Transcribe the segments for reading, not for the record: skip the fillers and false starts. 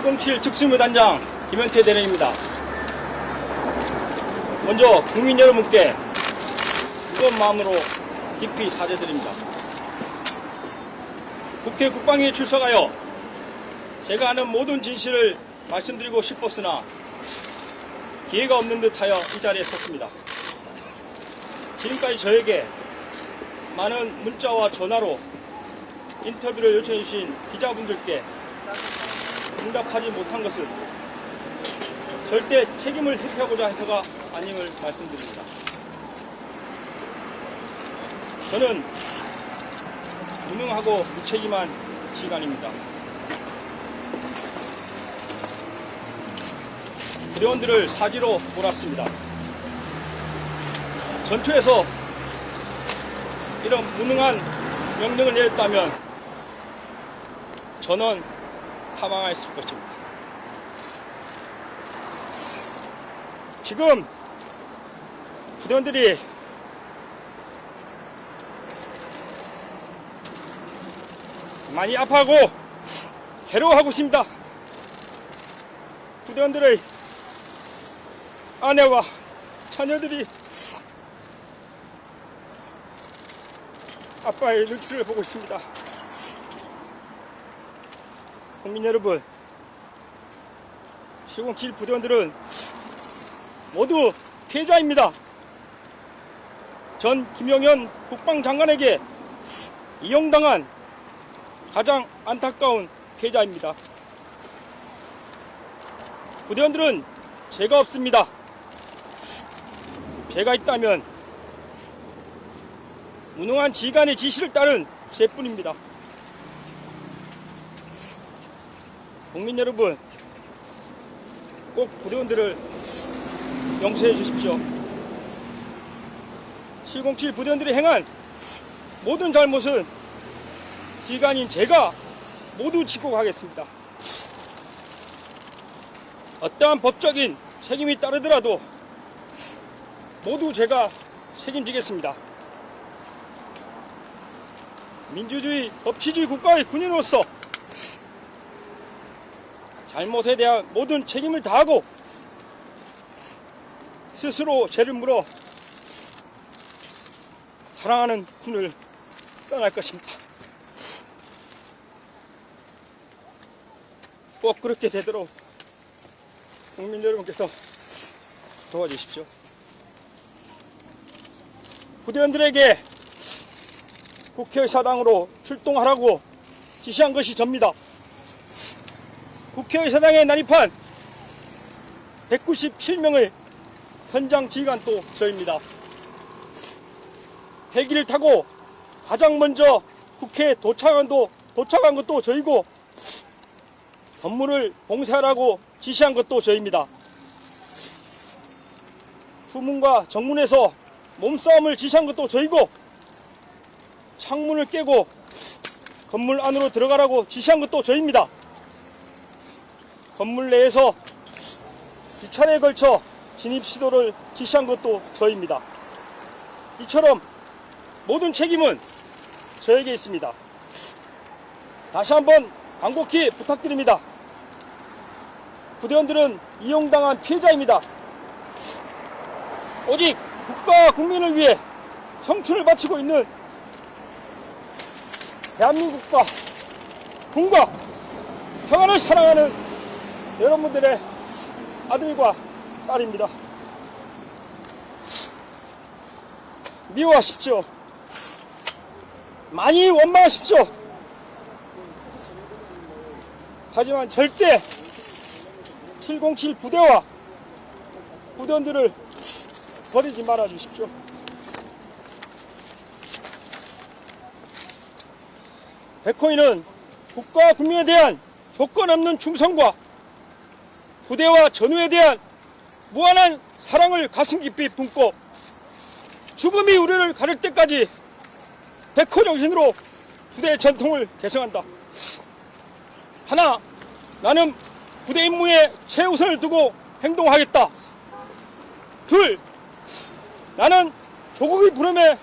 707 특수무단장 김현태 대령입니다. 먼저 국민 여러분께 뜨거운 마음으로 깊이 사죄드립니다. 국회 국방위에 출석하여 제가 아는 모든 진실을 말씀드리고 싶었으나 기회가 없는 듯하여 이 자리에 섰습니다. 지금까지 저에게 많은 문자와 전화로 인터뷰를 요청해 주신 기자분들께 응답하지 못한 것은 절대 책임을 회피하고자 해서가 아님을 말씀드립니다. 저는 무능하고 무책임한 지휘관입니다. 부대원들을 사지로 몰았습니다. 전투에서 이런 무능한 명령을 내렸다면 저는 사망했을 것입니다. 지금 부대원들이 많이 아파하고 괴로워하고 있습니다. 부대원들의 아내와 자녀들이 아빠의 눈치를 보고 있습니다. 국민 여러분, 707 부대원들은 모두 피해자입니다. 전 김영현 국방장관에게 이용당한 가장 안타까운 피해자입니다. 부대원들은 죄가 없습니다. 죄가 있다면 무능한 지휘관의 지시를 따른 죄뿐입니다. 국민 여러분, 꼭 부대원들을 용서해 주십시오. 707 부대원들이 행한 모든 잘못은 지휘관인 제가 모두 지고 가겠습니다. 어떠한 법적인 책임이 따르더라도 모두 제가 책임지겠습니다. 민주주의, 법치주의 국가의 군인으로서 잘못에 대한 모든 책임을 다하고 스스로 죄를 물어 사랑하는 군을 떠날 것입니다. 꼭 그렇게 되도록 국민 여러분께서 도와주십시오. 부대원들에게 국회의사당으로 출동하라고 지시한 것이 접니다. 국회의사당에 난입한 197명의 현장 지휘관도 저입니다. 헬기를 타고 가장 먼저 국회에 도착한 것도 저이고 건물을 봉쇄하라고 지시한 것도 저입니다. 후문과 정문에서 몸싸움을 지시한 것도 저이고 창문을 깨고 건물 안으로 들어가라고 지시한 것도 저입니다. 건물 내에서 2차례에 걸쳐 진입 시도를 지시한 것도 저입니다. 이처럼 모든 책임은 저에게 있습니다. 다시 한번 간곡히 부탁드립니다. 부대원들은 이용당한 피해자입니다. 오직 국가와 국민을 위해 청춘을 바치고 있는 대한민국과 군과 평안을 사랑하는 여러분들의 아들과 딸입니다. 미워하십시오. 많이 원망하십시오. 하지만 절대 707 부대와 부대원들을 버리지 말아 주십시오. 백호인은 국가와 국민에 대한 조건 없는 충성과 부대와 전우에 대한 무한한 사랑을 가슴 깊이 품고 죽음이 우리를 가릴 때까지 백호 정신으로 부대의 전통을 계승한다. 하나, 나는 부대 임무에 최우선을 두고 행동하겠다. 둘, 나는 조국의 부름에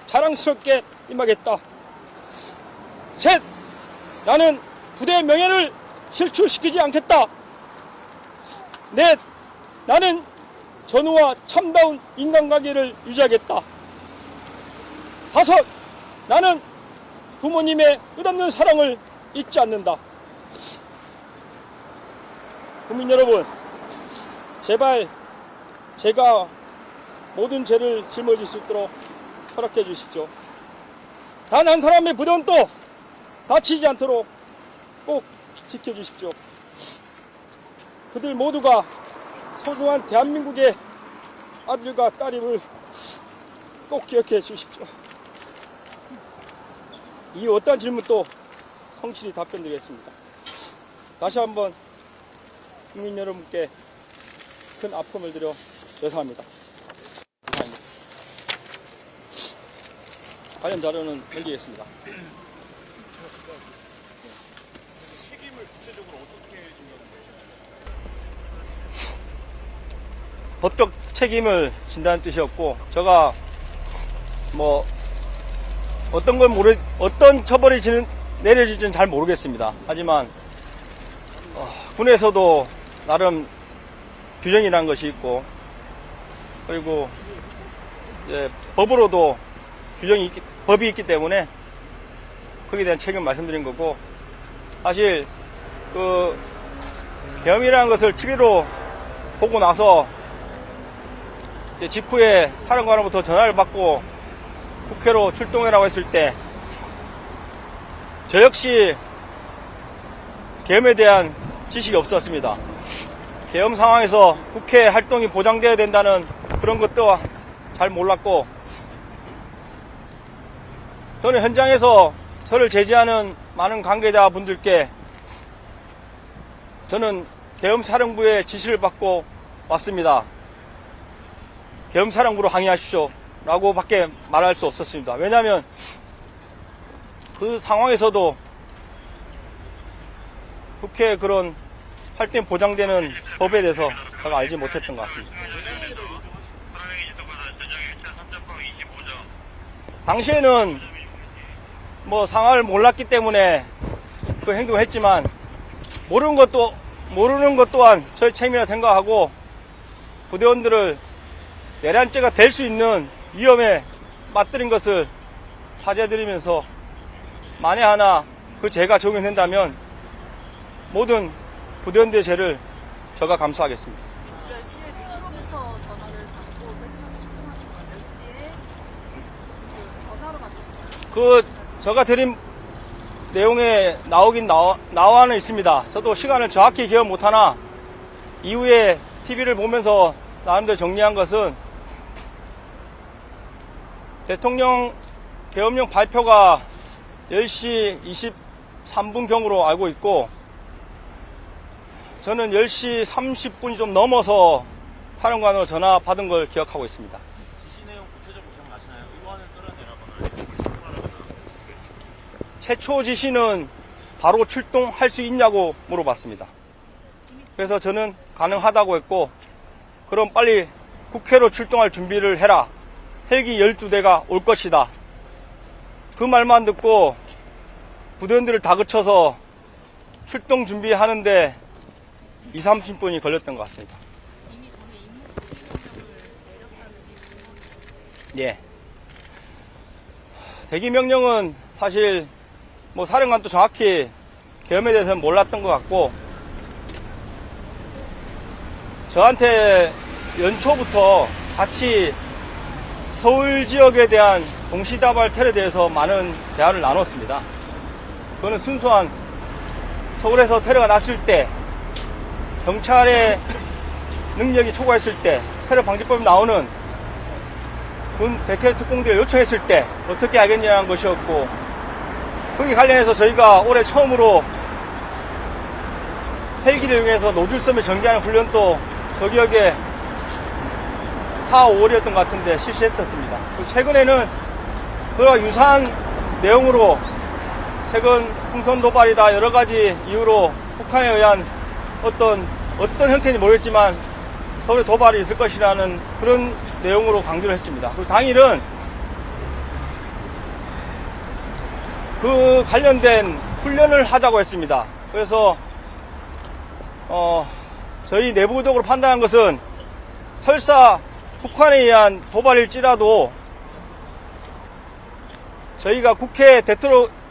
자랑스럽게 임하겠다. 셋, 나는 부대 명예를 실추시키지 않겠다. 나는 전우와 참다운 인간관계를 유지하겠다. 5. 나는 부모님의 끝없는 사랑을 잊지 않는다. 국민 여러분, 제발 제가 모든 죄를 짊어질 수 있도록 허락해 주십시오. 단 한 사람의 부대원도 다치지 않도록 꼭 지켜주십시오. 그들 모두가 소중한 대한민국의 아들과 딸임을 꼭 기억해 주십시오. 이 어떠한 질문도 성실히 답변드리겠습니다. 다시 한번 국민 여러분께 큰 아픔을 드려 죄송합니다. 감사합니다. 관련 자료는 남기겠습니다. 책임을 구체적으로 어떻게 진다는 거죠? 법적 책임을 진다는 뜻이었고, 제가 어떤 처벌이 내려질지는 잘 모르겠습니다. 하지만 군에서도 나름 규정이라는 것이 있고, 그리고 이제 법으로도 법이 있기 때문에 거기에 대한 책임 말씀드린 거고, 사실 계엄이라는 것을 TV로 보고 나서 직후에 사령관으로부터 전화를 받고 국회로 출동해라고 했을 때, 저 역시 계엄에 대한 지식이 없었습니다. 계엄 상황에서 국회 활동이 보장되어야 된다는 그런 것도 잘 몰랐고, 저는 현장에서 저를 제지하는 많은 관계자분들께 저는 계엄사령부의 지시를 받고 왔습니다. 계엄사령부로 항의하십시오 라고 밖에 말할 수 없었습니다. 왜냐하면 그 상황에서도 국회 그런 활동이 보장되는 법에 대해서 제가 알지 못했던 것 같습니다. 당시에는 상황을 몰랐기 때문에 그 행동을 했지만, 모르는 것 또한 저의 책임이라 생각하고, 부대원들을 내란죄가 될 수 있는 위험에 맞들인 것을 사죄드리면서, 만에 하나 그 죄가 적용된다면 모든 부대원들의 죄를 저가 감수하겠습니다. 몇 시에 누구로부터 전화를 받고 맨 출동하신 거예요? 몇 시에 전화로 받으신 제가 드린 내용에 나와는 있습니다. 저도 시간을 정확히 기억 못하나 이후에 TV를 보면서 나름대로 정리한 것은, 대통령 계엄령 발표가 10시 23분경으로 알고 있고, 저는 10시 30분이 좀 넘어서 사령관으로 전화 받은 걸 기억하고 있습니다. 지시 내용 구체적으로 기억나시나요? 의원을 끌어내라거나 최초 지시는 바로 출동할 수 있냐고 물어봤습니다. 그래서 저는 가능하다고 했고, 그럼 빨리 국회로 출동할 준비를 해라. 헬기 12대가 올 것이다. 그 말만 듣고 부대원들을 다그쳐서 출동 준비하는데 20-30분이 걸렸던 것 같습니다. 이미 전에 임무명령을 내렸다는 게 예. 대기명령은 사실 사령관도 정확히 계엄에 대해서는 몰랐던 것 같고, 저한테 연초부터 같이 서울 지역에 대한 동시다발 테러에 대해서 많은 대화를 나눴습니다. 그거는 순수한 서울에서 테러가 났을 때, 경찰의 능력이 초과했을 때, 테러 방지법이 나오는 군 대테러 특공대를 요청했을 때 어떻게 하겠냐는 것이었고, 거기 관련해서 저희가 올해 처음으로 헬기를 이용해서 노즐섬에 전개하는 훈련도 저 기억에 4, 5월이었던 것 같은데 실시했었습니다. 최근에는 그와 유사한 내용으로 최근 풍선 도발이다 여러 가지 이유로 북한에 의한 어떤 형태인지 모르겠지만 서울에 도발이 있을 것이라는 그런 내용으로 강조를 했습니다. 그리고 당일은 그 관련된 훈련을 하자고 했습니다. 그래서 저희 내부적으로 판단한 것은 설사 북한에 의한 도발일지라도 저희가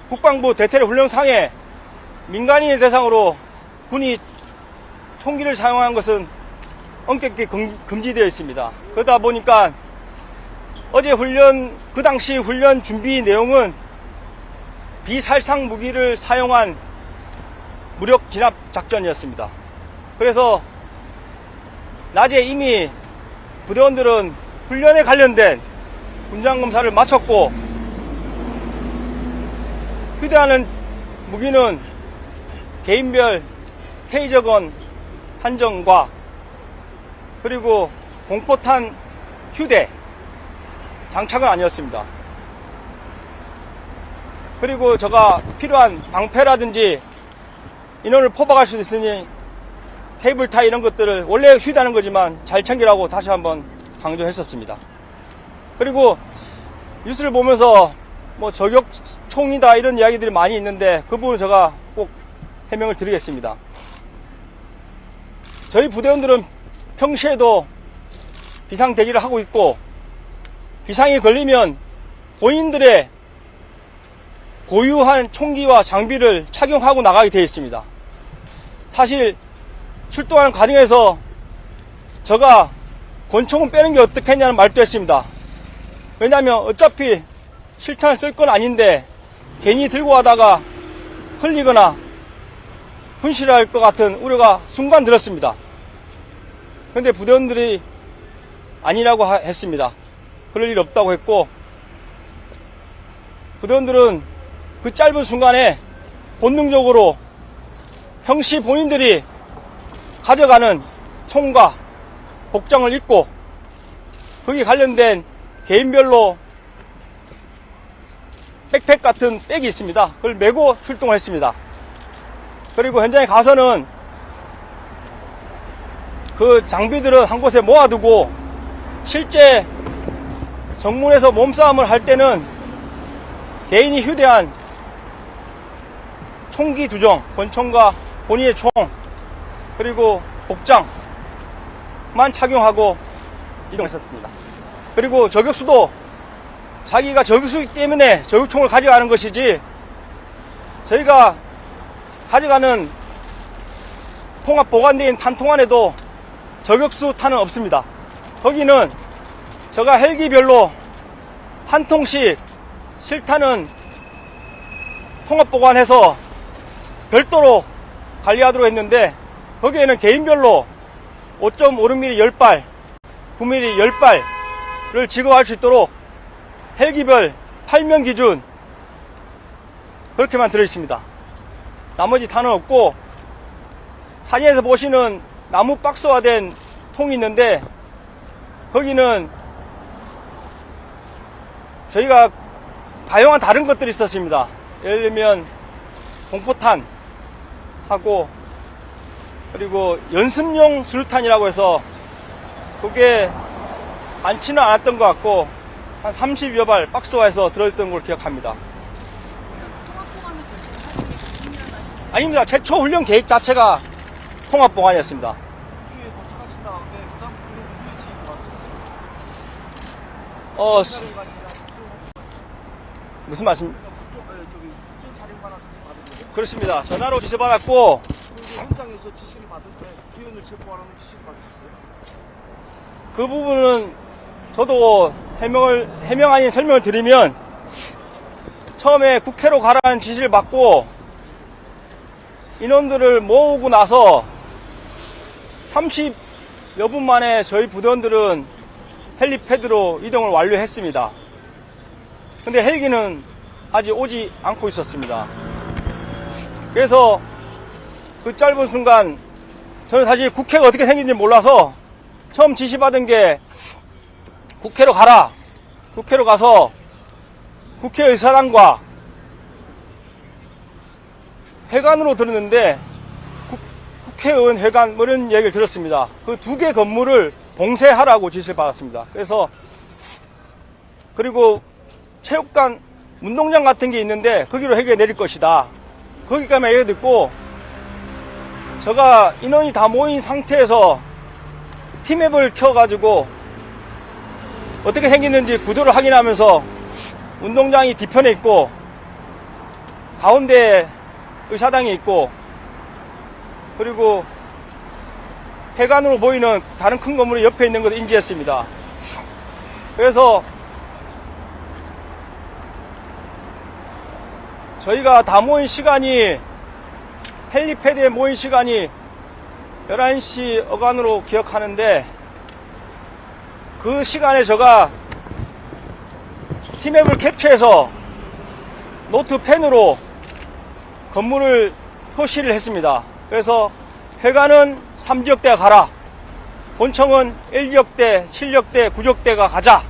국방부 대테러 훈련상에 민간인을 대상으로 군이 총기를 사용한 것은 엄격히 금지되어 있습니다. 그러다 보니까 어제 그 당시 훈련 준비 내용은 비살상 무기를 사용한 무력 진압 작전이었습니다. 그래서 낮에 이미 부대원들은 훈련에 관련된 군장 검사를 마쳤고, 휴대하는 무기는 개인별 테이저건 한정과 그리고 공포탄 휴대 장착은 아니었습니다. 그리고 제가 필요한 방패라든지 인원을 포박할 수도 있으니 케이블타이 이런 것들을 원래 휴대하는 거지만 잘 챙기라고 다시 한번 강조했었습니다. 그리고 뉴스를 보면서 뭐 저격총이다 이런 이야기들이 많이 있는데 그 부분 제가 꼭 해명을 드리겠습니다. 저희 부대원들은 평시에도 비상 대기를 하고 있고, 비상이 걸리면 본인들의 고유한 총기와 장비를 착용하고 나가게 되어 있습니다. 사실 출동하는 과정에서 제가 권총은 빼는 게 어떻겠냐는 말도 했습니다. 왜냐하면 어차피 실탄을 쓸 건 아닌데 괜히 들고 가다가 흘리거나 분실할 것 같은 우려가 순간 들었습니다. 그런데 부대원들이 아니라고 했습니다. 그럴 일 없다고 했고, 부대원들은 그 짧은 순간에 본능적으로 평시 본인들이 가져가는 총과 복장을 입고 거기에 관련된 개인별로 백팩 같은 백이 있습니다. 그걸 메고 출동을 했습니다. 그리고 현장에 가서는 그 장비들은 한 곳에 모아두고 실제 정문에서 몸싸움을 할 때는 개인이 휴대한 총기 2종, 권총과 본인의 총, 그리고 복장만 착용하고 이동했었습니다. 그리고 저격수도 자기가 저격수이기 때문에 저격총을 가져가는 것이지, 저희가 가져가는 통합 보관된 탄통 안에도 저격수 탄은 없습니다. 거기는 제가 헬기별로 한 통씩 실탄은 통합 보관해서 별도로 관리하도록 했는데, 거기에는 개인별로 5.56mm 10발, 9mm 10발을 지급할 수 있도록 헬기별 8명 기준 그렇게만 들어있습니다. 나머지 탄은 없고, 사진에서 보시는 나무 박스화된 통이 있는데 거기는 저희가 가용한 다른 것들이 있었습니다. 예를 들면 공포탄 하고, 그리고 연습용 수류탄이라고 해서 그게 많지는 않았던 것 같고 한 30여 발 박스화해서 들어있던 걸 기억합니다. 통합보관을 결정하시는 게 기준이라는 말씀. 아닙니다. 최초 훈련 계획 자체가 통합보관이었습니다. 이게 도착하신 다음에 그다음 그런 누구의 지휘를 받으셨어요? 무슨 말씀? 국정사령관한테 받은 거예요? 그렇습니다. 전화로 지시받았고, 그리고 현장에서 지시를 받을 때 비원을 체포하라는 지시를 받으셨어요? 그 부분은 저도 해명 아닌 설명을 드리면, 처음에 국회로 가라는 지시를 받고 인원들을 모으고 나서 30여 분 만에 저희 부대원들은 헬리패드로 이동을 완료했습니다. 근데 헬기는 아직 오지 않고 있었습니다. 그래서 그 짧은 순간 저는 사실 국회가 어떻게 생긴지 몰라서 처음 지시받은 게 국회로 가라. 국회로 가서 국회의사당과 회관으로 들었는데 국회의원 회관 뭐 이런 얘기를 들었습니다. 그 2개 건물을 봉쇄하라고 지시를 받았습니다. 그리고 체육관 운동장 같은 게 있는데 거기로 헬기가 내릴 것이다. 거기까지만 얘기 듣고 제가 인원이 다 모인 상태에서 팀앱을 켜가지고 어떻게 생겼는지 구도를 확인하면서 운동장이 뒤편에 있고 가운데 의사당이 있고 그리고 해관으로 보이는 다른 큰 건물이 옆에 있는 것을 인지했습니다. 그래서 저희가 다 모인 시간이 헬리패드에 모인 시간이 11시 어간으로 기억하는데 그 시간에 제가 팀앱을 캡처해서 노트펜으로 건물을 표시를 했습니다. 그래서 회관은 3지역대가 가라, 본청은 1지역대, 7지역대, 9지역대가 가자,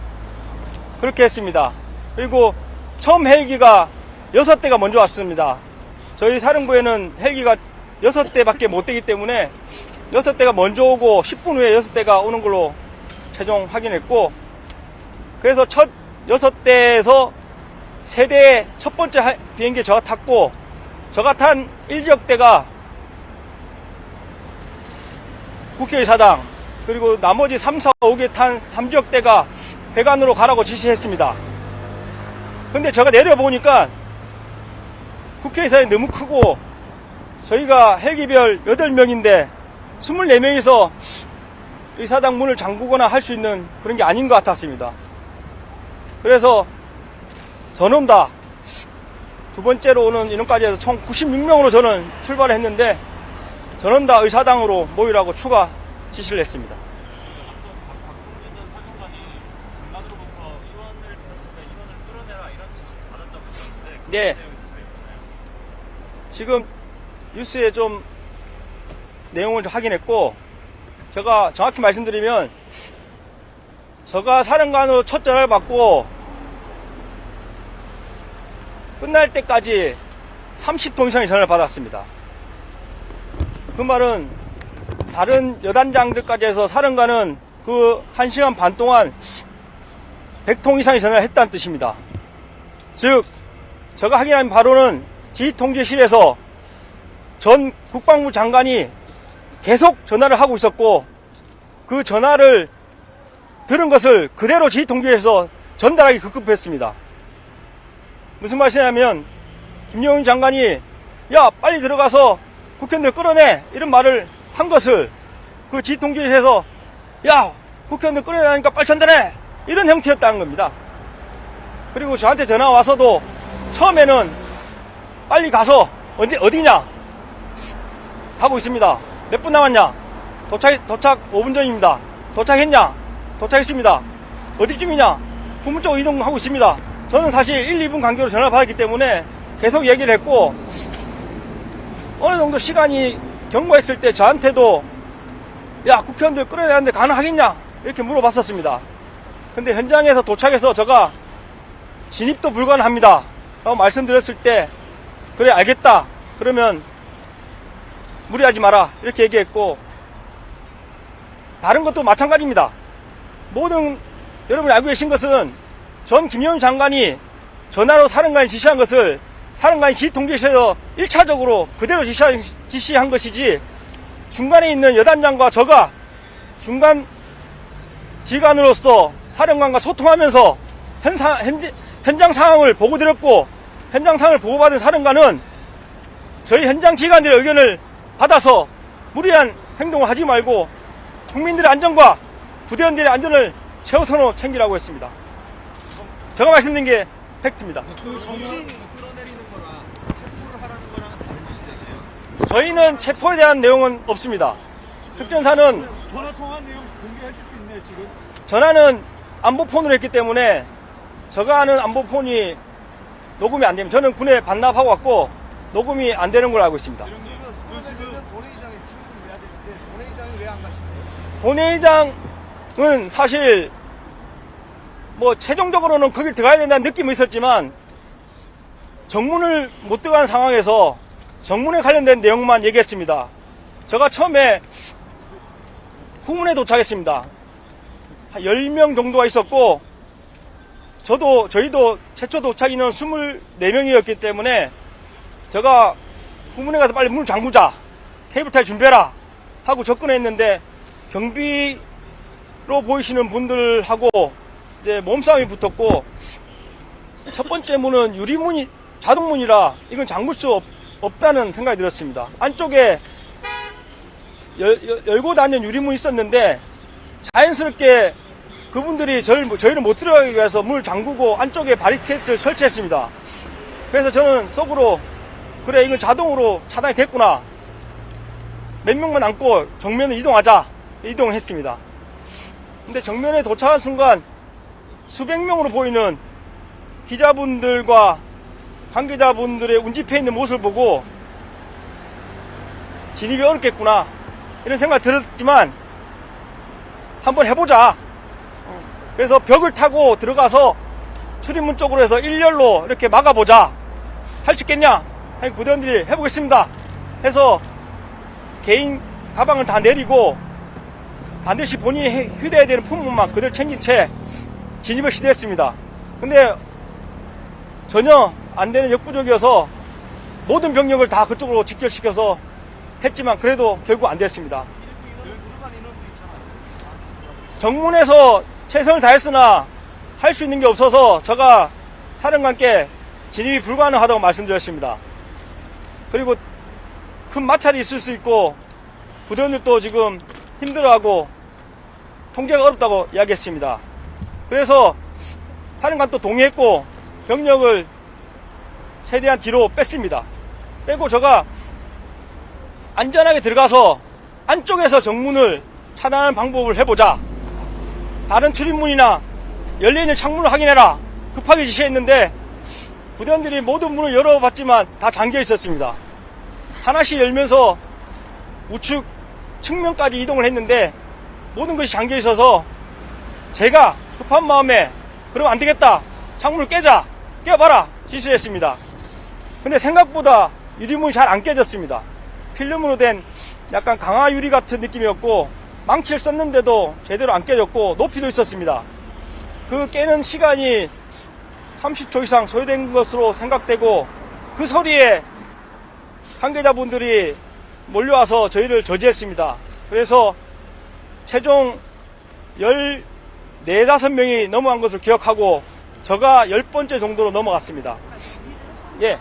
그렇게 했습니다. 그리고 처음 헬기가 6대가 먼저 왔습니다. 저희 사령부에는 헬기가 6대밖에 못 되기 때문에 6대가 먼저 오고 10분 후에 6대가 오는 걸로 최종 확인했고, 그래서 첫 6대에서 3대의 첫 번째 비행기에 제가 탔고, 제가 탄 1지역대가 국회의사당, 그리고 나머지 3, 4, 5개 탄 3지역대가 배관으로 가라고 지시했습니다. 근데 제가 내려보니까 국회의사당이 너무 크고 저희가 헬기별 8명인데 24명이서 의사당 문을 잠그거나 할 수 있는 그런 게 아닌 것 같았습니다. 그래서 전원다, 두 번째로 오는 인원까지 해서 총 96명으로 저는 출발을 했는데 전원다 의사당으로 모이라고 추가 지시를 했습니다. 박동진 사령관이 장관으로부터 인원을 끌어내라 이런 지시를 받았다고 했는데 네. 그 내용이 있나요? 지금 뉴스에 좀 내용을 좀 확인했고, 제가 정확히 말씀드리면 제가 사령관으로 첫 전화를 받고 끝날 때까지 30통 이상의 전화를 받았습니다. 그 말은 다른 여단장들까지 해서 사령관은 그 1시간 반 동안 100통 이상의 전화를 했다는 뜻입니다. 즉 제가 확인한 바로는 지휘통제실에서 전 국방부 장관이 계속 전화를 하고 있었고, 그 전화를 들은 것을 그대로 지휘통제에서 전달하기 급급했습니다. 무슨 말이냐면 김용인 장관이 야 빨리 들어가서 국회의원들 끌어내 이런 말을 한 것을 그 지휘통제실에서 야 국회의원들 끌어내니까 빨리 전달해 이런 형태였다는 겁니다. 그리고 저한테 전화 와서도 처음에는 빨리 가서 언제 어디냐 하고 있습니다. 몇 분 남았냐? 도착 5분 전입니다. 도착했냐? 도착했습니다. 어디쯤이냐? 후문 쪽으로 이동하고 있습니다. 저는 사실 1, 2분 간격으로 전화를 받았기 때문에 계속 얘기를 했고, 어느 정도 시간이 경과했을 때 저한테도 야 국회의원들 끌어내는데 가능하겠냐? 이렇게 물어봤었습니다. 근데 현장에서 도착해서 제가 진입도 불가능합니다 라고 말씀드렸을 때 그래 알겠다 그러면 무리하지 마라 이렇게 얘기했고, 다른 것도 마찬가지입니다. 모든 여러분이 알고 계신 것은 전 김용인 장관이 전화로 사령관이 지시한 것을 사령관이 지휘통제실에서 1차적으로 그대로 지시한 것이지, 중간에 있는 여단장과 저가 중간 지휘관으로서 사령관과 소통하면서 현장 상황을 보고드렸고, 현장 상황을 보고받은 사령관은 저희 현장 지휘관들의 의견을 받아서 무리한 행동을 하지 말고 국민들의 안전과 부대원들의 안전을 최우선으로 챙기라고 했습니다. 제가 말씀드린 게 팩트입니다. 그 정치인 끌어내리는 거랑 체포를 하라는 거랑은 다른 뜻이잖아요. 저희는 체포에 대한 내용은 없습니다. 특전사는 전화 통화한 내용 공개하실 수 있네요 지금. 전화는 안보폰으로 했기 때문에 제가 하는 안보폰이 녹음이 안 됩니다. 저는 군에 반납하고 왔고 녹음이 안 되는 걸로 알고 있습니다. 지금 본회의장에 질문을 해야 되는데 본회의장에 왜 안 가시나요? 본회의장은 사실 뭐 최종적으로는 거길 들어가야 된다는 느낌이 있었지만 정문을 못 들어가는 상황에서 정문에 관련된 내용만 얘기했습니다. 제가 처음에 후문에 도착했습니다. 한 10명 정도가 있었고 저희도 최초 도착 인원 24명이었기 때문에 제가 후문에 가서 빨리 문을 잠그자 케이블 타이 준비해라 하고 접근했는데 경비로 보이시는 분들하고 이제 몸싸움이 붙었고, 첫 번째 문은 유리문이 자동문이라 이건 잠글 수 없다는 생각이 들었습니다. 안쪽에 열고 닫는 유리문이 있었는데 자연스럽게 그분들이 저희를 못 들어가기 위해서 문을 잠그고 안쪽에 바리케이트를 설치했습니다. 그래서 저는 속으로 그래 이건 자동으로 차단이 됐구나, 몇 명만 안고 정면을 이동하자 이동했습니다. 근데 정면에 도착한 순간 수백 명으로 보이는 기자분들과 관계자분들의 운집해 있는 모습을 보고 진입이 어렵겠구나 이런 생각이 들었지만 한번 해보자. 그래서 벽을 타고 들어가서 출입문 쪽으로 해서 일렬로 이렇게 막아보자. 할 수 있겠냐? 부대원들이 해보겠습니다 해서 개인 가방을 다 내리고 반드시 본인이 휴대해야 되는 품목만 그대로 챙긴 채 진입을 시도했습니다. 근데 전혀 안 되는 역부족이어서 모든 병력을 다 그쪽으로 직결시켜서 했지만 그래도 결국 안 됐습니다. 정문에서 최선을 다했으나 할 수 있는 게 없어서 제가 사령관께 진입이 불가능하다고 말씀드렸습니다. 그리고 큰 마찰이 있을 수 있고 부대원들도 지금 힘들어하고 통제가 어렵다고 이야기했습니다. 그래서 사령관도 동의했고 병력을 최대한 뒤로 뺐습니다. 빼고 제가 안전하게 들어가서 안쪽에서 정문을 차단하는 방법을 해보자. 다른 출입문이나 열려있는 창문을 확인해라. 급하게 지시했는데 부대원들이 모든 문을 열어봤지만 다 잠겨 있었습니다. 하나씩 열면서 우측 측면까지 이동을 했는데 모든 것이 잠겨 있어서 제가 급한 마음에 그러면 안 되겠다, 창문을 깨봐라 지시했습니다. 근데 생각보다 유리문이 잘 안 깨졌습니다. 필름으로 된 약간 강화 유리 같은 느낌이었고 망치를 썼는데도 제대로 안 깨졌고 높이도 있었습니다. 그 깨는 시간이 30초 이상 소요된 것으로 생각되고 그 소리에 관계자분들이 몰려와서 저희를 저지했습니다. 그래서 최종 14, 15명이 넘어간 것을 기억하고 저가 10번째 정도로 넘어갔습니다. 예.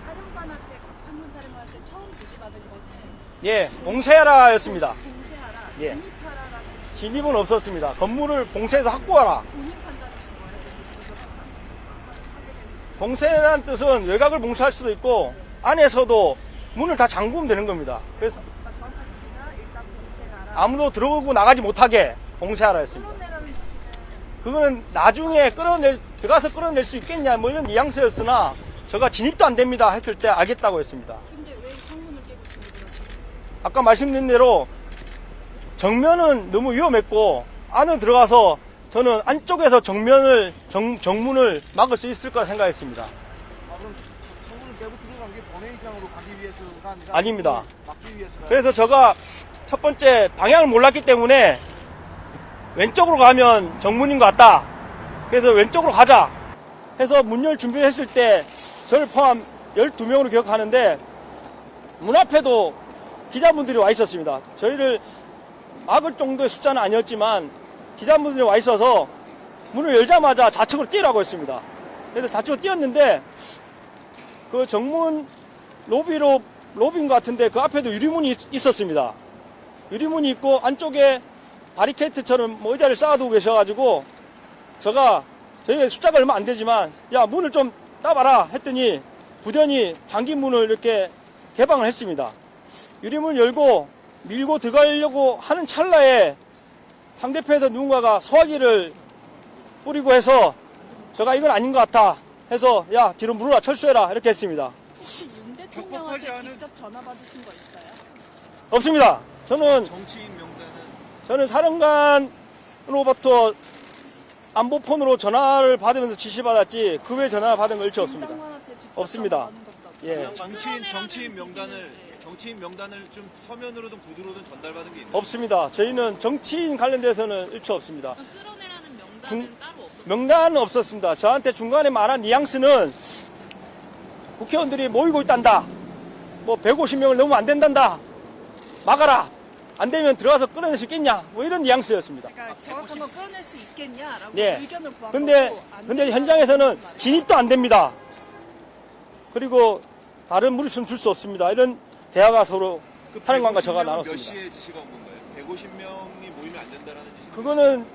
사령관한테 박정문 사령관한테 처음 지시받은 거는 예, 봉쇄하라였습니다. 봉쇄하라, 예. 진입하라라는 진입은 없었습니다. 건물을 봉쇄해서 확보하라. 본인 판단하신 거예요? 지시를 하게 되는 봉쇄라는 뜻은 외곽을 봉쇄할 수도 있고 안에서도 문을 다 잠그면 되는 겁니다. 그래서 그러니까 정확한 지시가 일단 봉쇄하라. 아무도 들어오고 나가지 못하게 봉쇄하라 했습니다. 끌어내라는 지시는 그거는 나중에 들어가서 끌어낼 수 있겠냐 뭐 이런 뉘앙스였으나 제가 진입도 안 됩니다 했을 때 알겠다고 했습니다. 근데 왜 창문을 깨고 진입을 하셨어요? 아까 말씀드린 대로 정면은 너무 위험했고 안으로 들어가서 저는 안쪽에서 정문을 막을 수 있을 거라 생각했습니다. 그럼 창문을 깨고 들어간 게 본회의장으로 가기 위해서가 아니라 아닙니다. 막기 위해서가. 그래서 제가 첫 번째 방향을 몰랐기 때문에 왼쪽으로 가면 정문인 것 같다. 그래서 왼쪽으로 가자 해서 문 열 준비를 했을 때 저를 포함 12명으로 기억하는데 문 앞에도 기자분들이 와 있었습니다. 저희를 막을 정도의 숫자는 아니었지만 기자분들이 와 있어서 문을 열자마자 좌측으로 뛰라고 했습니다. 그래서 좌측으로 뛰었는데 그 정문 로비인 것 같은데 그 앞에도 유리문이 있었습니다. 유리문이 있고 안쪽에 바리케이트처럼 뭐 의자를 쌓아두고 계셔가지고 저희 숫자가 얼마 안 되지만 야 문을 좀 따봐라 했더니 부대원이 잠긴 문을 이렇게 개방을 했습니다. 유리문을 열고 밀고 들어가려고 하는 찰나에 상대편에서 누군가가 소화기를 뿌리고 해서 제가 이건 아닌 것 같아 해서 야 뒤로 물러라 철수해라 이렇게 했습니다. 혹시 윤 대통령한테 직접 전화 받으신 거 있어요? 없습니다. 저는 정치인 명단은 저는 사령관으로부터 안보폰으로 전화를 받으면서 지시받았지 그 외에 전화를 받은 거 일체 없습니다. 장관한테 직접 없습니다. 전화 받은 것도 없고. 예, 정치인 명단을 좀 서면으로든 구두로든 전달받은 게 있나요? 없습니다. 저희는 정치인 관련돼서는 일체 없습니다. 끌어내라는 명단은 따로 없었어요. 명단은 없었습니다. 저한테 중간에 말한 뉘앙스는 국회의원들이 모이고 있단다. 뭐 150명을 넘으면 안 된단다. 막아라. 안 되면 들어가서 끌어낼 수 있겠냐. 뭐 이런 뉘앙스였습니다. 그러니까 정확한 거 끌어낼 수 있겠냐라고 네. 의견을 구한 근데 거고 안 근데 된다는 현장에서는 말이에요. 진입도 안 됩니다. 그리고 다른 무리수는 줄 수 없습니다. 이런 대화가 서로 사령관과 저가 150명은 몇 나눴습니다. 시에 지시가 온 건가요? 150명이 모이면 안 된다라는 지시. 그거는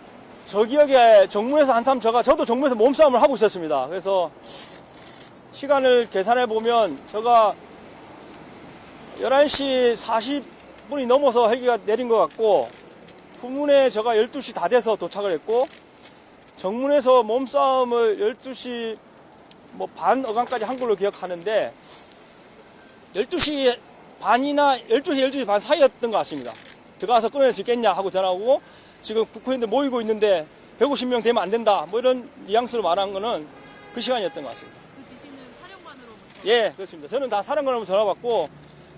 저 기억에 정문에서 한 사람 저도 정문에서 몸싸움을 하고 있었습니다. 그래서 시간을 계산해 보면 제가 11시 40분이 넘어서 헬기가 내린 것 같고 후문에 제가 12시 다 돼서 도착을 했고 정문에서 몸싸움을 12시 뭐 반 어간까지 한 걸로 기억하는데 12시 반이나 12시 반 사이였던 것 같습니다. 들어가서 끊어낼 수 있겠냐 하고 전화 오고 지금 국회의원들 모이고 있는데 150명 되면 안 된다 뭐 이런 뉘앙스로 말한 거는 그 시간이었던 것 같습니다. 그 지시는 사령관으로부터 예, 그렇습니다. 저는 다 사령관으로 전화 받고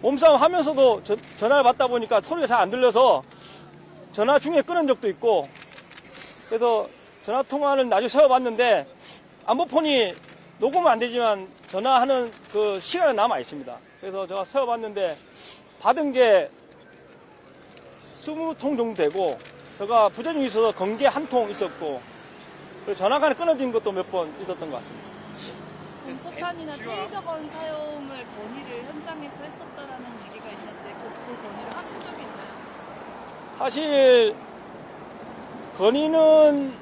몸싸움 하면서도 전화를 받다 보니까 소리가 잘 안 들려서 전화 중에 끊은 적도 있고 그래서 전화 통화는 나중에 세워봤는데 안보폰이 녹음은 안 되지만 전화하는 그 시간은 남아 있습니다. 그래서 제가 세워봤는데 받은 게 20통 정도 되고 제가 부재중이 있어서 건개 한 통 있었고 그리고 전화가 끊어진 것도 몇 번 있었던 것 같습니다. 폭탄이나 테이저건 사용을 건의를 현장에서 했었다라는 얘기가 있는데 그 건의를 하신 적이 있나요? 사실 건의는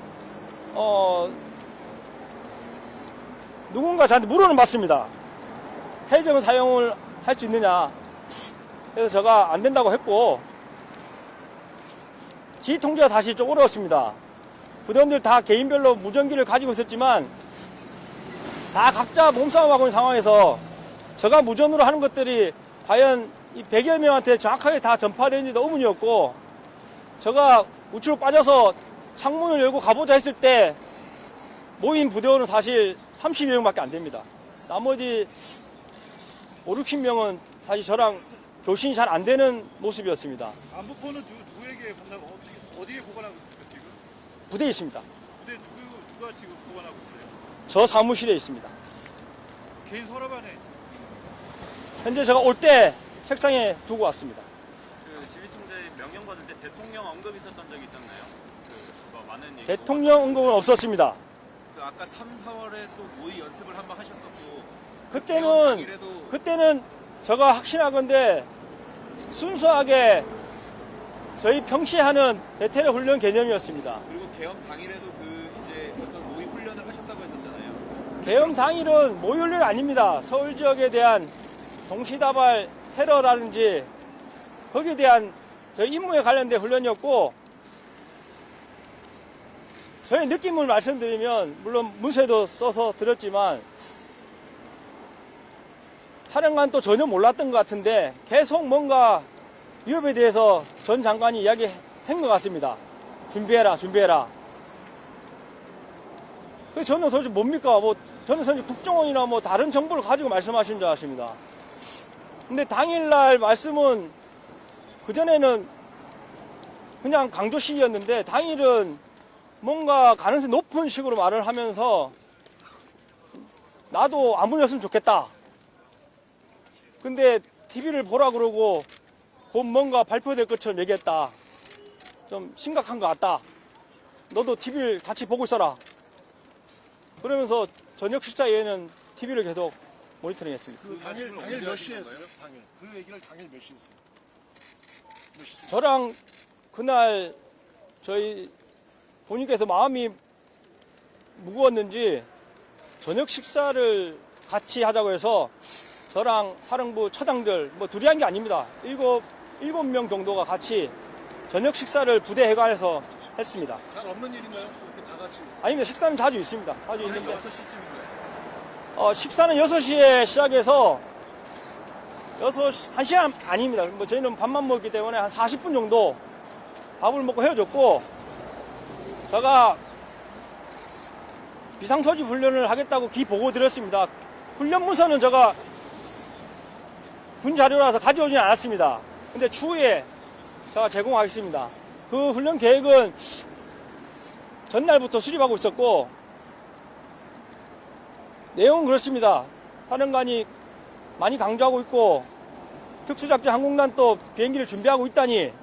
누군가 저한테 물어는 봤습니다. 테이저건 사용을 할 수 있느냐. 그래서 제가 안 된다고 했고 지휘 통제가 다시 좀 어려웠습니다. 부대원들 다 개인별로 무전기를 가지고 있었지만 다 각자 몸싸움하고 있는 상황에서 제가 무전으로 하는 것들이 과연 이 100여 명한테 정확하게 다 전파되는지도 의문이었고 제가 우측으로 빠져서 창문을 열고 가보자 했을 때 모인 부대원은 사실 30여 명밖에 안 됩니다. 나머지 5, 60명은 사실 저랑 교신이 잘 안 되는 모습이었습니다. 안보폰은 누구에게 본다고 어디에 보관하고 있습니까 지금? 부대에 있습니다. 근데 누가 지금 보관하고 있어요? 저 사무실에 있습니다. 개인 서랍 안에 현재 제가 올 때 책상에 두고 왔습니다. 그 지휘통제 명령 받을 때 대통령 언급이 있었던 적이 있었나요? 뭐 많은 얘기. 대통령 언급은 없었습니다. 그 아까 3, 4월에 또 모의 연습을 한번 하셨었고 그때는 제가 확신하건대 순수하게 저희 평시에 하는 대테러 훈련 개념이었습니다. 그리고 계엄 당일에도 그 이제 어떤 모의 훈련을 하셨다고 했었잖아요. 계엄 당일은 모의 훈련이 아닙니다. 서울 지역에 대한 동시다발 테러라든지 거기에 대한 저희 임무에 관련된 훈련이었고 저의 느낌을 말씀드리면 물론 문서에도 써서 드렸지만 사령관도 전혀 몰랐던 것 같은데 계속 뭔가 위협에 대해서 전 장관이 이야기한 것 같습니다. 준비해라. 그래서 저는 도대체 뭡니까? 저는 사실 국정원이나 다른 정보를 가지고 말씀하신 줄 아십니다. 근데 당일날 말씀은 그전에는 그냥 강조식이었는데 당일은 뭔가 가능성이 높은 식으로 말을 하면서 나도 아무리였으면 좋겠다. 근데 TV를 보라 그러고 곧 뭔가 발표될 것처럼 얘기했다. 좀 심각한 것 같다. 너도 TV를 같이 보고 있어라. 그러면서 저녁 식사 이후에는 TV를 계속 모니터링 했습니다. 그 당일 몇 시에 했어요? 당일 그 얘기를 당일 몇 시에 했어요? 몇 시쯤? 저랑 그날 저희 본인께서 마음이 무거웠는지 저녁 식사를 같이 하자고 해서 저랑 사령부 처장들 둘이 한 게 아닙니다. 일곱 명 정도가 같이 저녁 식사를 부대 해관에서 했습니다. 잘 없는 일인가요? 이렇게 다 같이 아닙니다. 식사는 자주 있습니다. 자주 있는데 6시쯤인가요? 식사는 6시에 시작해서 1시간 아닙니다. 저희는 밥만 먹기 때문에 한 40분 정도 밥을 먹고 헤어졌고 제가 비상소집 훈련을 하겠다고 기 보고 드렸습니다. 훈련 문서는 제가 군 자료라서 가져오진 않았습니다. 근데 추후에 제가 제공하겠습니다. 그 훈련 계획은 전날부터 수립하고 있었고 내용은 그렇습니다. 사령관이 많이 강조하고 있고 특수작전 항공단 또 비행기를 준비하고 있다니,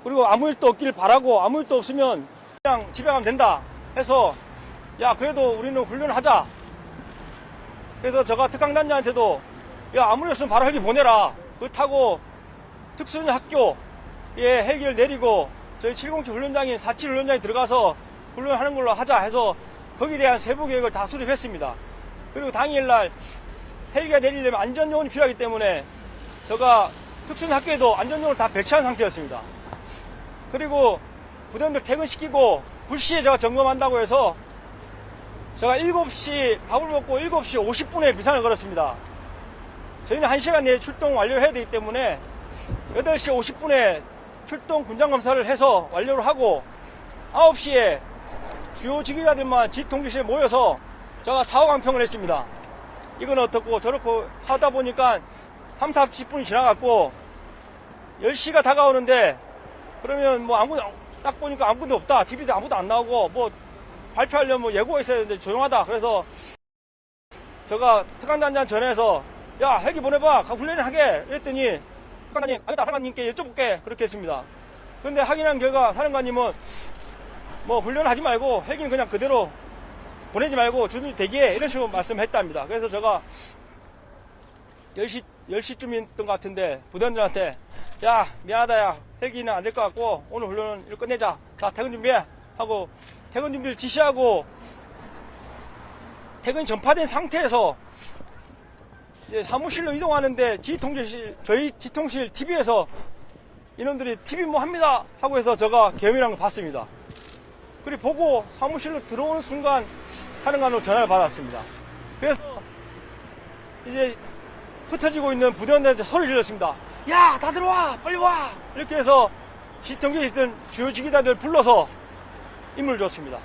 그리고 아무 일도 없길 바라고 아무 일도 없으면 그냥 집에 가면 된다 해서 야 그래도 우리는 훈련을 하자. 그래서 제가 특강단장한테도 야 아무 일 없으면 바로 헬기 보내라. 그걸 타고 특수훈련 학교에 헬기를 내리고 저희 707 훈련장인 47 훈련장에 들어가서 훈련하는 걸로 하자 해서 거기에 대한 세부 계획을 다 수립했습니다. 그리고 당일날 헬기가 내리려면 안전요원이 필요하기 때문에 제가 특수훈련 학교에도 안전요원을 다 배치한 상태였습니다. 그리고 부대원들 퇴근시키고 불시에 제가 점검한다고 해서 제가 7시 밥을 먹고 7시 50분에 비상을 걸었습니다. 저희는 1시간 내에 출동 완료를 해야 되기 때문에 8시 50분에 출동 군장 검사를 해서 완료를 하고 9시에 주요 직위자들만 지통제실에 모여서 제가 사후 강평을 했습니다. 이건 어떻고 저렇고 하다 보니까 3, 40분이 지나갔고 10시가 다가오는데 그러면 뭐 아무도 딱 보니까 아무도 없다. TV도 아무도 안 나오고 뭐 발표하려면 뭐 예고가 있어야 되는데 조용하다. 그래서 제가 특강단장 전화해서 야 헬기 보내봐. 훈련을 하게. 이랬더니 특강단장님 알겠다. 사령관님께 여쭤볼게. 그렇게 했습니다. 그런데 확인한 결과 사령관님은 뭐 훈련을 하지 말고 헬기는 그냥 그대로 보내지 말고 준비 대기해. 이런 식으로 말씀했답니다. 그래서 제가 10시쯤이었던 것 같은데 부대원들한테 야 미안하다 야 헬기는 안 될 것 같고 오늘 훈련은 이거 끝내자. 자 퇴근 준비해 하고 퇴근 준비를 지시하고 퇴근이 전파된 상태에서 이제 사무실로 이동하는데 지휘통제실 저희 지통실 TV에서 인원들이 TV 뭐 합니다 하고 해서 제가 계엄이라는 걸 봤습니다. 그리고 보고 사무실로 들어오는 순간 사령관으로 전화를 받았습니다. 그래서 이제 흩어지고 있는 부대원들한테 소리를 질렀습니다. 야, 다 들어와! 빨리 와! 이렇게 해서 지통제에 있던 주요 직위자들 불러서 임무를 줬습니다.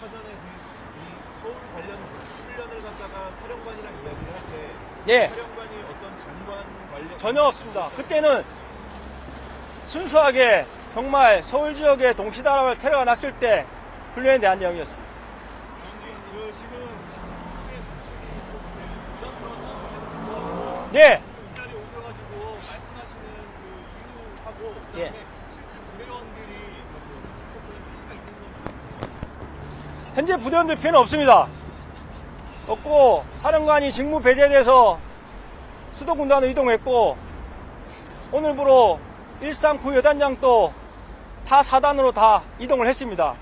사전에 이 서울 관련 훈련을 갖다가 사령관이랑 이야기를 할 때 예. 사령관이 어떤 장관 관련 전혀 없습니다. 그때는 순수하게 정말 서울 지역에 동시다발 테러가 났을 때 훈련에 대한 내용이었습니다. 그 지금 네. 이 자리에 오셔가지고 말씀하시는 그 이유하고 예. 실제 부대원들이 피해가 있는 건지 현재 부대원들 피해는 없습니다. 없고 사령관이 직무 배제돼서 수도군단으로 이동했고 오늘부로 일상 부여단장도 타 사단으로 다 이동을 했습니다.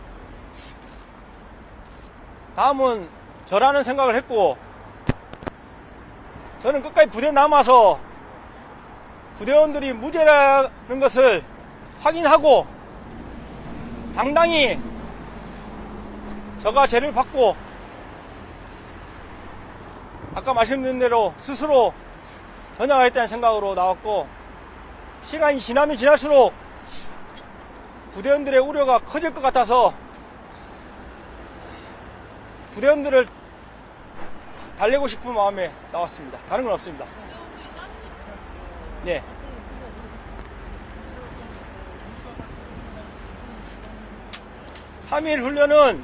다음은 저라는 생각을 했고 저는 끝까지 부대에 남아서 부대원들이 무죄라는 것을 확인하고 당당히 저가 죄를 받고 아까 말씀드린 대로 스스로 전향하겠다는 생각으로 나왔고 시간이 지나면 지날수록 부대원들의 우려가 커질 것 같아서 부대원들을 달래고 싶은 마음에 나왔습니다. 다른 건 없습니다. 네. (3일) 훈련은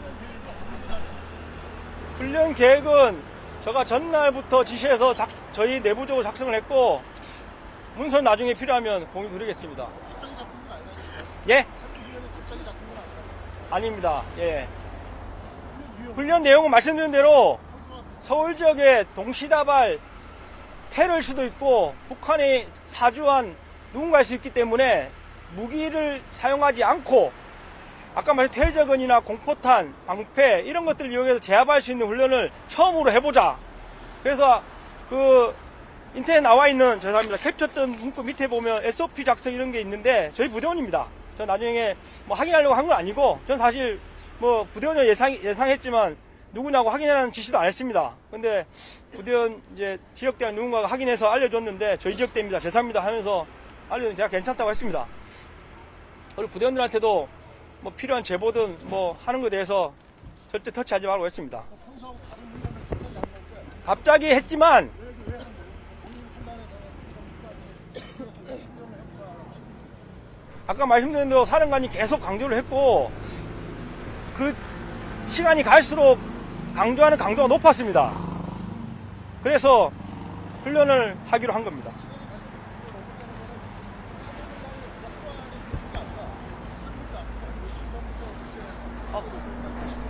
훈련 계획은 제가 전날부터 지시해서 저희 내부적으로 작성을 했고 문서는 나중에 필요하면 공유 드리겠습니다. 예? 아닙니다. 예. 훈련 내용은 말씀드린 대로 서울 지역에 동시다발 테러일 수도 있고 북한이 사주한 누군가일 수 있기 때문에 무기를 사용하지 않고 아까 말한 퇴적은이나 공포탄, 방패 이런 것들을 이용해서 제압할 수 있는 훈련을 처음으로 해보자. 그래서 그 인터넷에 나와 있는 죄송합니다. 캡처했던 문구 밑에 보면 SOP 작성 이런 게 있는데 저희 부대원입니다. 저 나중에 뭐 확인하려고 한 건 아니고 전 사실 뭐 부대원을 예상했지만 누구냐고 확인하라는 지시도 안 했습니다. 근데 부대원 이제 지역대 누군가가 확인해서 알려줬는데 저희 지역대입니다. 죄송합니다 하면서 알려줬는데 제가 괜찮다고 했습니다. 그리고 부대원들한테도 뭐 필요한 제보든 뭐 하는 것에 대해서 절대 터치하지 말고 했습니다. 갑자기 했지만 아까 말씀드린 대로 사령관이 계속 강조를 했고 그 시간이 갈수록 강조하는 강도가 높았습니다. 그래서 훈련을 하기로 한 겁니다.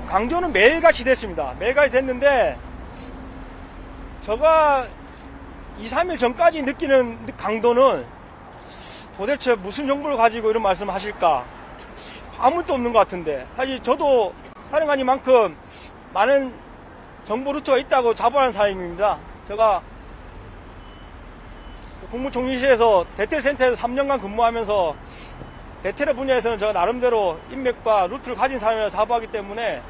강조는 매일같이 됐습니다. 매일같이 됐는데 제가 2, 3일 전까지 느끼는 강도는 도대체 무슨 정보를 가지고 이런 말씀을 하실까? 아무것도 없는 것 같은데, 사실 저도 사령관님만큼 많은 정보 루트가 있다고 자부하는 사람입니다. 제가 국무총리실에서 대테러센터에서 3년간 근무하면서 대테러 분야에서는 제가 나름대로 인맥과 루트를 가진 사람이라 자부하기 때문에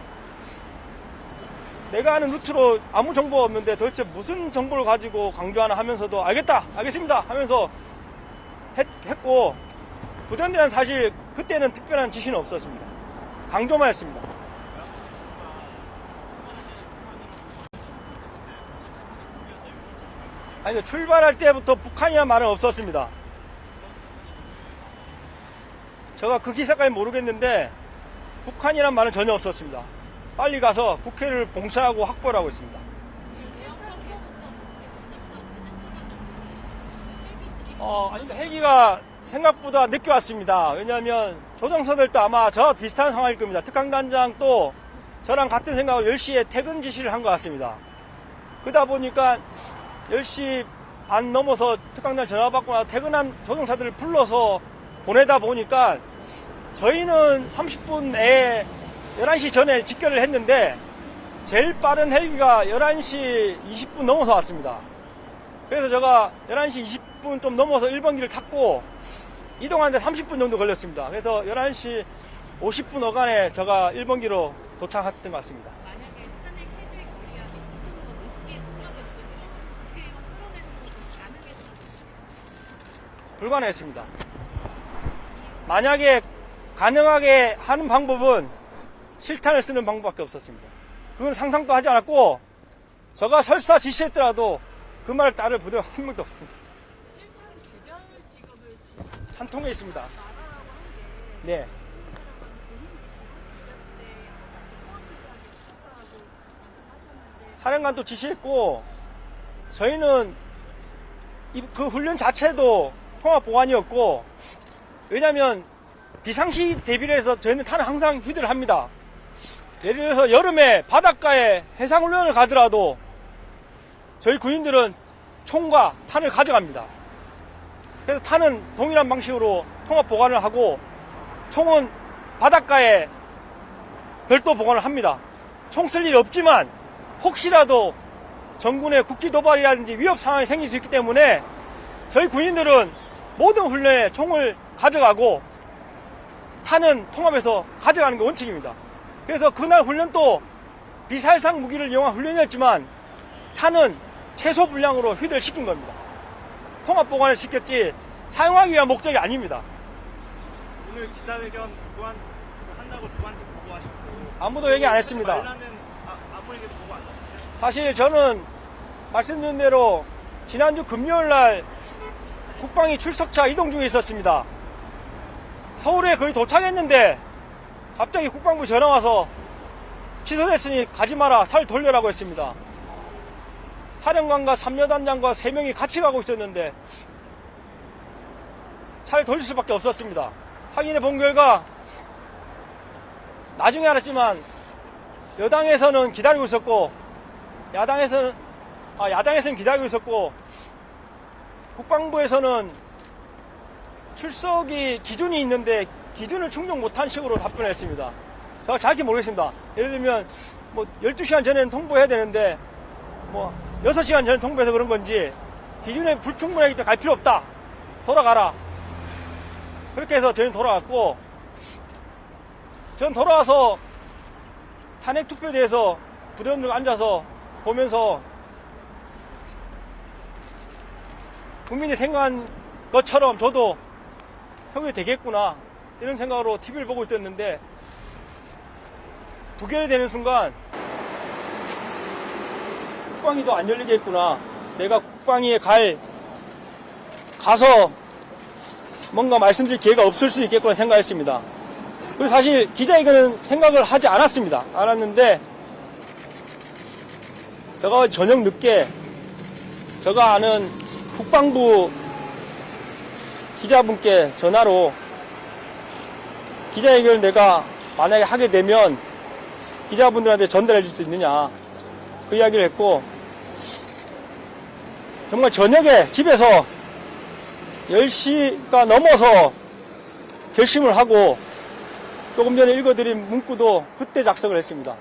내가 아는 루트로 아무 정보가 없는데 도대체 무슨 정보를 가지고 강조하나 하면서도 알겠습니다 하면서 했고, 부대원들은 사실 그때는 특별한 지시는 없었습니다. 강조만 했습니다. 아니, 출발할 때부터 북한이란 말은 없었습니다. 제가 그 기사까지 모르겠는데 북한이란 말은 전혀 없었습니다. 빨리 가서 국회를 봉쇄하고 확보를 하고 있습니다. 아니, 헬기가 생각보다 늦게 왔습니다. 왜냐하면 조정사들도 아마 저와 비슷한 상황일 겁니다. 특강단장도 저랑 같은 생각으로 10시에 퇴근 지시를 한 것 같습니다. 그러다 보니까 10시 반 넘어서 특강단 전화 받고 나서 퇴근한 조정사들을 불러서 보내다 보니까 저희는 30분 내에 11시 전에 직결을 했는데 제일 빠른 헬기가 11시 20분 넘어서 왔습니다. 그래서 제가 11시 20분 좀 넘어서 1번기를 탔고 이동하는데 30분 정도 걸렸습니다. 그래서 11시 50분 어간에 제가 1번기로 도착했던 것 같습니다. 만약에 탄핵 해제 결의안이 조금 더 늦게 통과됐으면 국회의원 끌어내는 것은 가능했을까요? 불가능했습니다. 만약에 가능하게 하는 방법은 실탄을 쓰는 방법밖에 없었습니다. 그건 상상도 하지 않았고 제가 설사 지시했더라도 그 말을 따를 부대가 한 명도 없습니다. 실탄 규별 직업을 지시 한 통에 있습니다. 나라라고 한 게 네. 본인 지시로 규별 때 항상 공무원들한테 시켰다고 말씀하셨는데 사령관도 지시했고 저희는 그 훈련 자체도 통합 보관이었고, 왜냐하면 비상시 대비를 해서 저희는 탄을 항상 휴대를 합니다. 예를 들어서 여름에 바닷가에 해상훈련을 가더라도 저희 군인들은 총과 탄을 가져갑니다. 그래서 탄은 동일한 방식으로 통합 보관을 하고 총은 바닷가에 별도 보관을 합니다. 총 쓸 일이 없지만 혹시라도 정군의 국지 도발이라든지 위협 상황이 생길 수 있기 때문에 저희 군인들은 모든 훈련에 총을 가져가고 탄은 통합해서 가져가는 게 원칙입니다. 그래서 그날 훈련도 비살상 무기를 이용한 훈련이었지만 탄은 최소 분량으로 휴대를 시킨 겁니다. 통합 보관을 시켰지 사용하기 위한 목적이 아닙니다. 오늘 기자회견 한다고 누구한테 보고하셨고 아무도 얘기 안 했습니다. 말라는 아무에게도 보고 안 하셨어요? 사실 저는 말씀드린 대로 지난주 금요일 날 국방위 출석차 이동 중에 있었습니다. 서울에 거의 도착했는데 갑자기 국방부 전화 와서 취소됐으니 가지 마라, 차를 돌려라고 했습니다. 사령관과 삼여단장과 3명이 같이 가고 있었는데 차를 돌릴 수밖에 없었습니다. 확인해 본 결과 나중에 알았지만 여당에서는 기다리고 있었고 야당에서는 기다리고 있었고 국방부에서는 출석이 기준이 있는데 기준을 충족 못한 식으로 답변했습니다. 제가 정확히 모르겠습니다. 예를 들면 뭐 12시간 전에는 통보해야 되는데 뭐 6시간 전에 통보해서 그런 건지 기준에 불충분하기 때문에 갈 필요 없다. 돌아가라. 그렇게 해서 저희는 돌아갔고, 저는 돌아와서 탄핵 투표대에서 부대원들과 앉아서 보면서 국민이 생각한 것처럼 저도 표결이 되겠구나 이런 생각으로 TV를 보고 있었는데 부결이 되는 순간 국방위도 안 열리겠구나, 내가 국방위에 가서 뭔가 말씀드릴 기회가 없을 수 있겠구나 생각했습니다. 그리고 사실 기자회견은 생각을 하지 않았는데 제가 저녁 늦게 제가 아는 국방부 기자분께 전화로 기자회견을 내가 만약에 하게 되면 기자분들한테 전달해 줄 수 있느냐 그 이야기를 했고, 정말 저녁에 집에서 10시가 넘어서 결심을 하고 조금 전에 읽어드린 문구도 그때 작성을 했습니다.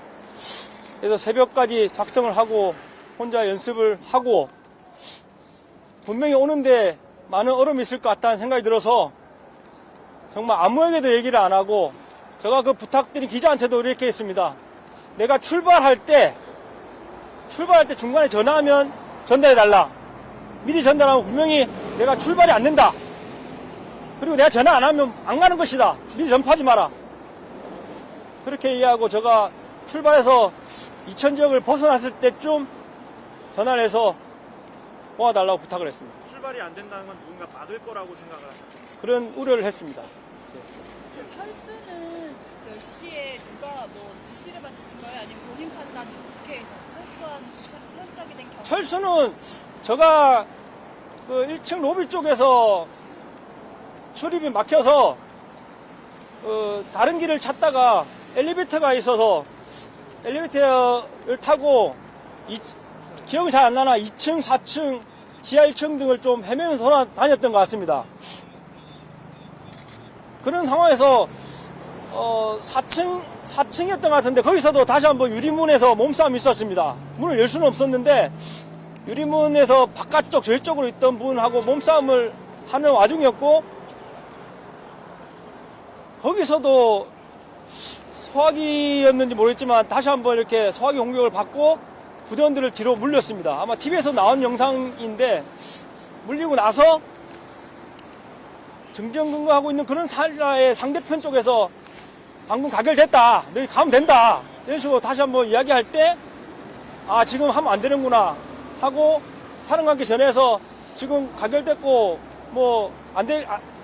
그래서 새벽까지 작성을 하고 혼자 연습을 하고, 분명히 오는데 많은 어려움이 있을 것 같다는 생각이 들어서 정말 아무에게도 얘기를 안 하고, 제가 그 부탁드린 기자한테도 이렇게 했습니다. 내가 출발할 때 중간에 전화하면 전달해달라. 미리 전달하면 분명히 내가 출발이 안 된다. 그리고 내가 전화 안 하면 안 가는 것이다. 미리 전파하지 마라. 그렇게 얘기하고, 제가 출발해서 이천 지역을 벗어났을 때쯤 전화를 해서 모아달라고 부탁을 했습니다. 출발이 안 된다는 건 누군가 막을 거라고 생각을 하셨죠? 그런 우려를 했습니다. 그럼 철수는 몇 시에 누가 뭐 지시를 받으신 거예요? 아니면 본인 판단이 국회에서 철수하게 된 경우? 철수는 제가 그 1층 로비 쪽에서 출입이 막혀서 다른 길을 찾다가 엘리베이터가 있어서 엘리베이터를 타고 기억이 잘 안 나나 2층, 4층, 지하 1층 등을 좀 헤매면서 돌아다녔던 것 같습니다. 그런 상황에서 4층이었던 것 같은데, 거기서도 다시 한번 유리문에서 몸싸움이 있었습니다. 문을 열 수는 없었는데 유리문에서 바깥쪽 저쪽으로 있던 분하고 몸싸움을 하는 와중이었고, 거기서도 소화기였는지 모르겠지만 다시 한번 이렇게 소화기 공격을 받고 부대원들을 뒤로 물렸습니다. 아마 TV에서 나온 영상인데, 물리고 나서 정정근거하고 있는 그런 사람의 상대편 쪽에서 방금 가결됐다, 너희 가면 된다, 이런 식으로 다시 한번 이야기할 때, 아, 지금 하면 안 되는구나 하고 사령관께 전해서 지금 가결됐고 뭐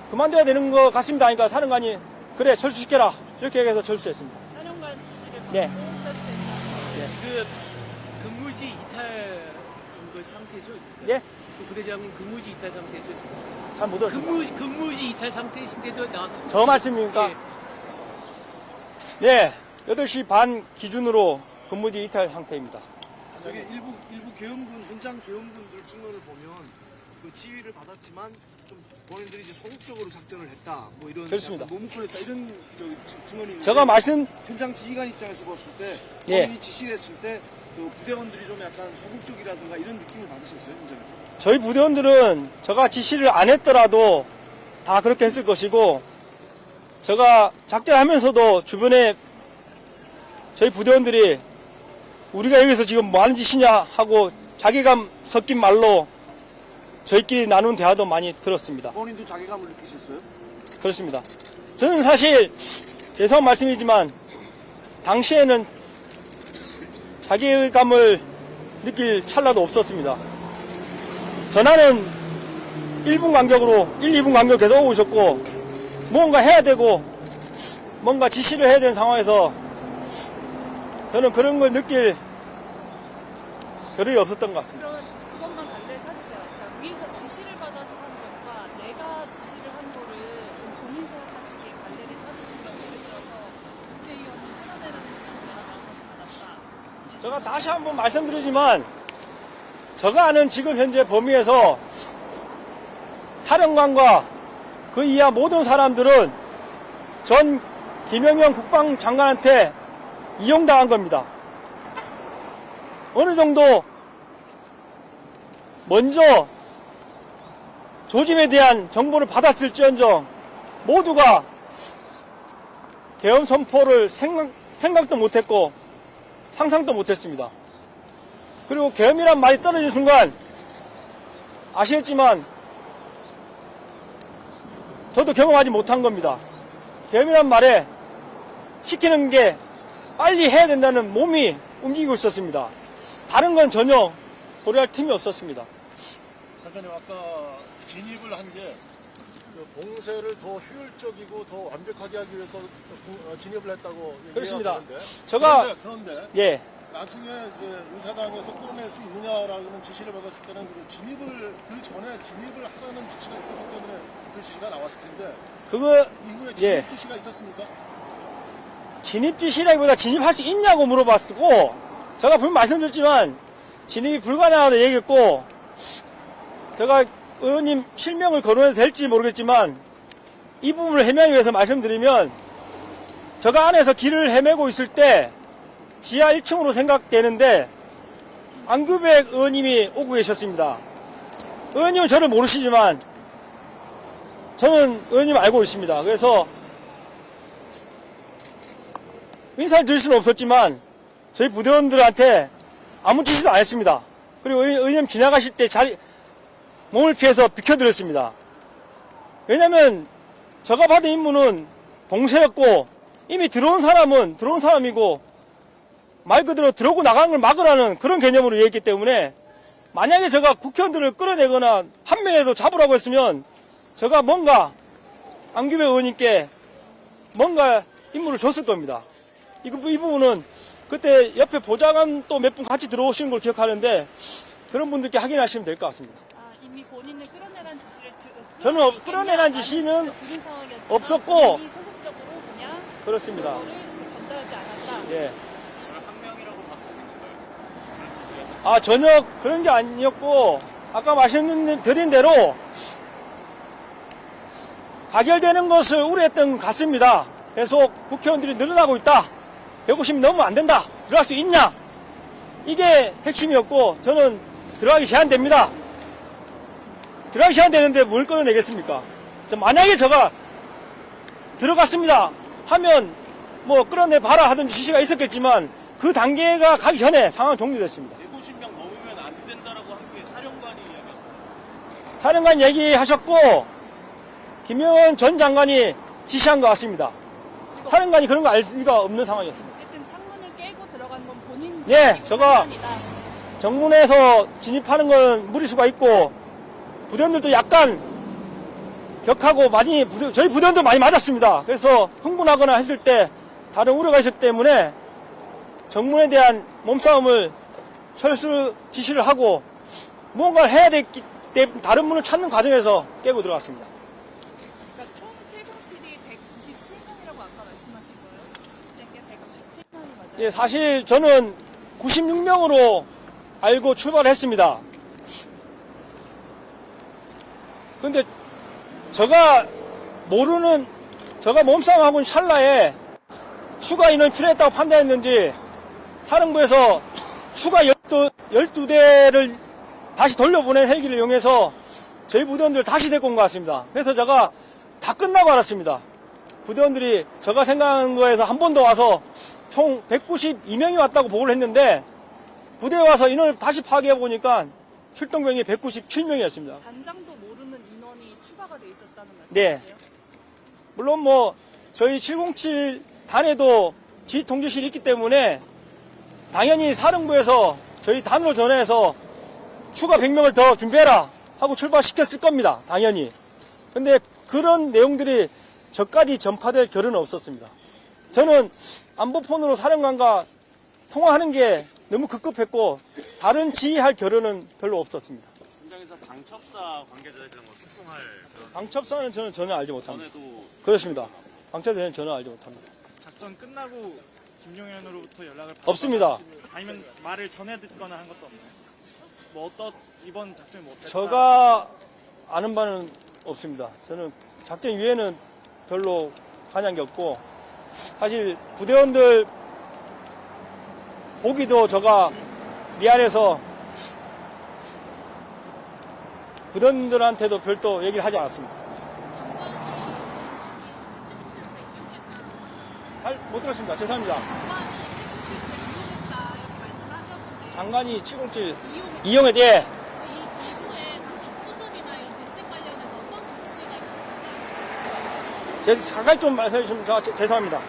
그만둬야 되는 것 같습니다 하니까, 사령관이 그래 철수시켜라 이렇게 얘기해서 철수했습니다. 사령관 지시를 받고 네. 철수했다. 지금 근무지 이탈 그 상태죠? 예? 지금 부대장님 근무지 이탈 상태죠? 지금? 잘 못 들었습니다. 근무지 이탈 상태이신데도 나와서 저 말씀입니까? 네, 8시 반 기준으로 근무지 이탈 상태입니다. 저기 일부 계엄군, 현장 계엄군들 증언을 보면 그 지휘를 받았지만 좀 본인들이 이제 소극적으로 작전을 했다, 뭐 이런 그렇습니다. 약간 노무권했다 이런 증언이 있는데, 제가 말씀, 현장 지휘관 입장에서 봤을 때 예. 본인이 지시를 했을 때 그 부대원들이 좀 약간 소극적이라든가 이런 느낌을 받으셨어요, 현장에서? 저희 부대원들은 제가 지시를 안 했더라도 다 그렇게 했을 것이고, 제가 작전하면서도 주변에 저희 부대원들이 우리가 여기서 지금 뭐 하는 짓이냐 하고 자괴감 섞인 말로 저희끼리 나눈 대화도 많이 들었습니다. 본인도 자괴감을 느끼셨어요? 그렇습니다. 저는 사실 죄송한 말씀이지만 당시에는 자괴감을 느낄 찰나도 없었습니다. 전화는 1분 간격으로 1, 2분 간격으로 계속 오고 있었고, 뭔가 해야 되고 뭔가 지시를 해야 되는 상황에서 저는 그런 걸 느낄 겨를이 없었던 것 같습니다. 그러면 그것만 반대를 타주세요. 그러니까 위에서 지시를 받아서 한 것과 내가 지시를 한 거를 좀 본인 생각하시기에 관례를 타주시면, 예를 들어서 국회의원이 끌어내라는 지시를 내가 명확하게 받았다. 제가 다시 한번 말씀드리지만, 제가 아는 지금 현재 범위에서 사령관과 그 이하 모든 사람들은 전 김영현 국방장관한테 이용당한 겁니다. 어느 정도 먼저 조짐에 대한 정보를 받았을지언정 모두가 계엄 선포를 생각도 못했고 상상도 못했습니다. 그리고 계엄이란 말이 떨어진 순간 아시겠지만 저도 경험하지 못한 겁니다. 계엄이란 말에 시키는 게 빨리 해야 된다는 몸이 움직이고 있었습니다. 다른 건 전혀 고려할 틈이 없었습니다. 장관님, 아까 진입을 한 게 봉쇄를 더 효율적이고 더 완벽하게 하기 위해서 진입을 했다고 그렇습니다. 얘기하는데, 제가 그런데 예, 나중에 이제 의사당에서 끌어낼 수 있느냐라는 지시를 받았을 때는 그 전에 진입을 하라는 지시가 있었기 때문에 그 지시가 나왔을 텐데 그거 이후에 예. 진입 지시가 있었습니까? 진입 지시라기보다 진입할 수 있냐고 물어봤고 제가 분명 말씀드렸지만 진입이 불가능하다고 얘기했고 제가 의원님 실명을 거론해도 될지 모르겠지만 이 부분을 해명하기 위해서 말씀드리면 제가 안에서 길을 헤매고 있을 때 지하 1층으로 생각되는데 안규백 의원님이 오고 계셨습니다. 의원님은 저를 모르시지만 저는 의원님 알고 있습니다. 그래서 인사를 드릴 수는 없었지만 저희 부대원들한테 아무 지시도 안 했습니다. 그리고 의원님 지나가실 때 몸을 피해서 비켜드렸습니다. 왜냐면 제가 받은 임무는 봉쇄였고 이미 들어온 사람은 들어온 사람이고 말 그대로 들어오고 나가는 걸 막으라는 그런 개념으로 얘기했기 때문에 만약에 제가 국회의원들을 끌어내거나 한 명이라도 잡으라고 했으면 제가 뭔가 안규백 의원님께 뭔가 임무를 줬을 겁니다. 이 부분은 그때 옆에 보좌관 또 몇 분 같이 들어오시는 걸 기억하는데 그런 분들께 확인하시면 될 것 같습니다. 아, 이미 본인은 끌어내라는 지시를 저는 끌어내라는 지시는 없었고 소극적으로 그냥 그렇습니다. 그거를 전달하지 않았다. 예. 한 명이라고 받고 있는 거예요. 그런 지시가 아, 전혀 그런 게 아니었고, 아까 말씀드린 대로, 가결되는 것을 우려했던 것 같습니다. 계속 국회의원들이 늘어나고 있다. 150이 넘으면 안 된다. 들어갈 수 있냐? 이게 핵심이었고, 저는 들어가기 제한됩니다. 들어가기 제한되는데 뭘 끌어내겠습니까? 만약에 제가 들어갔습니다 하면, 뭐, 끌어내봐라 하던 지시가 있었겠지만, 그 단계가 가기 전에 상황 종료됐습니다. 150명 넘으면 안 된다라고 한 게 사령관이 이야기했어요. 사령관 얘기하셨고 김영원 전 장관이 지시한 것 같습니다. 사령관이 그런 거 알 리가 없는 상황이었습니다. 어쨌든 창문을 깨고 들어간 건 본인 예, 지시고 제가 판단이다. 정문에서 진입하는 건 무리수가 있고 부대원들도 약간 격하고 많이 저희 부대원도 많이 맞았습니다. 그래서 흥분하거나 했을 때 다른 우려가 있었기 때문에 정문에 대한 몸싸움을 철수 지시를 하고 무언가를 해야 됐기 때문에 다른 문을 찾는 과정에서 깨고 들어갔습니다. 그러니까 총 707이 197명이라고 아까 말씀하신 거예요? 그때 게 197명이 맞아요? 예, 사실 저는 96명으로 알고 출발했습니다. 근데 제가 몸싸움하고 있는 찰나에 추가 인원이 필요했다고 판단했는지 사령부에서 추가 12대를 다시 돌려보낸 헬기를 이용해서 저희 부대원들을 다시 데리고 온 것 같습니다. 그래서 제가 다 끝나고 알았습니다. 부대원들이 제가 생각한 거에서 한 번 더 와서 총 192명이 왔다고 보고를 했는데 부대에 와서 인원을 다시 파악해보니까 출동병이 197명이었습니다. 단장도 모르는 인원이 추가가 돼 있었다는 말씀이세요? 네. 물론 뭐 저희 707 단에도 지휘 통제실이 있기 때문에 당연히 사령부에서 저희 단으로 전화해서 추가 100명을 더 준비해라 하고 출발시켰을 겁니다. 당연히. 근데 그런 내용들이 저까지 전파될 겨를은 없었습니다. 저는 안보폰으로 사령관과 통화하는 게 너무 급급했고 다른 지휘할 겨를은 별로 없었습니다. 현장에서 방첩사 관계자에 대한 뭐 소통할 그런 방첩사는 저는 전혀 알지 못합니다. 전에도 그렇습니다. 방첩사는 전혀 알지 못합니다. 작전 끝나고 김종현으로부터 연락을 없습니다. 아니면 말을 전해 듣거나 한 것도 없나요? 뭐 이번 작전이 뭐 어땠다? 제가 아는 바는 없습니다. 저는 작전 위에는 별로 관여한 게 없고 사실 부대원들 보기도 제가 미안해서 부대원들한테도 별도 얘기를 하지 않았습니다. 잘 못 들었습니다. 죄송합니다. 장관이 707 이용에 대해 잠깐 좀 말씀해 주시면 죄송합니다.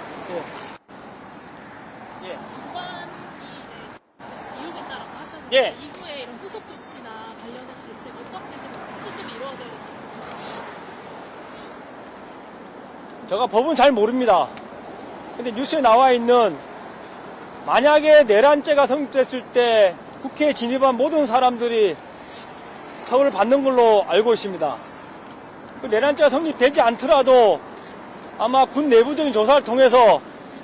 예. 이용했다라고 하셨는데 예. 이후에 이런 후속 조치나 관련해서 대체 어떻게 좀 수습이 이루어져야 될지 제가 법은 잘 모릅니다. 근데 뉴스에 나와 있는 만약에 내란죄가 성립됐을 때 국회에 진입한 모든 사람들이 처벌을 받는 걸로 알고 있습니다. 그 내란죄가 성립되지 않더라도 아마 군 내부적인 조사를 통해서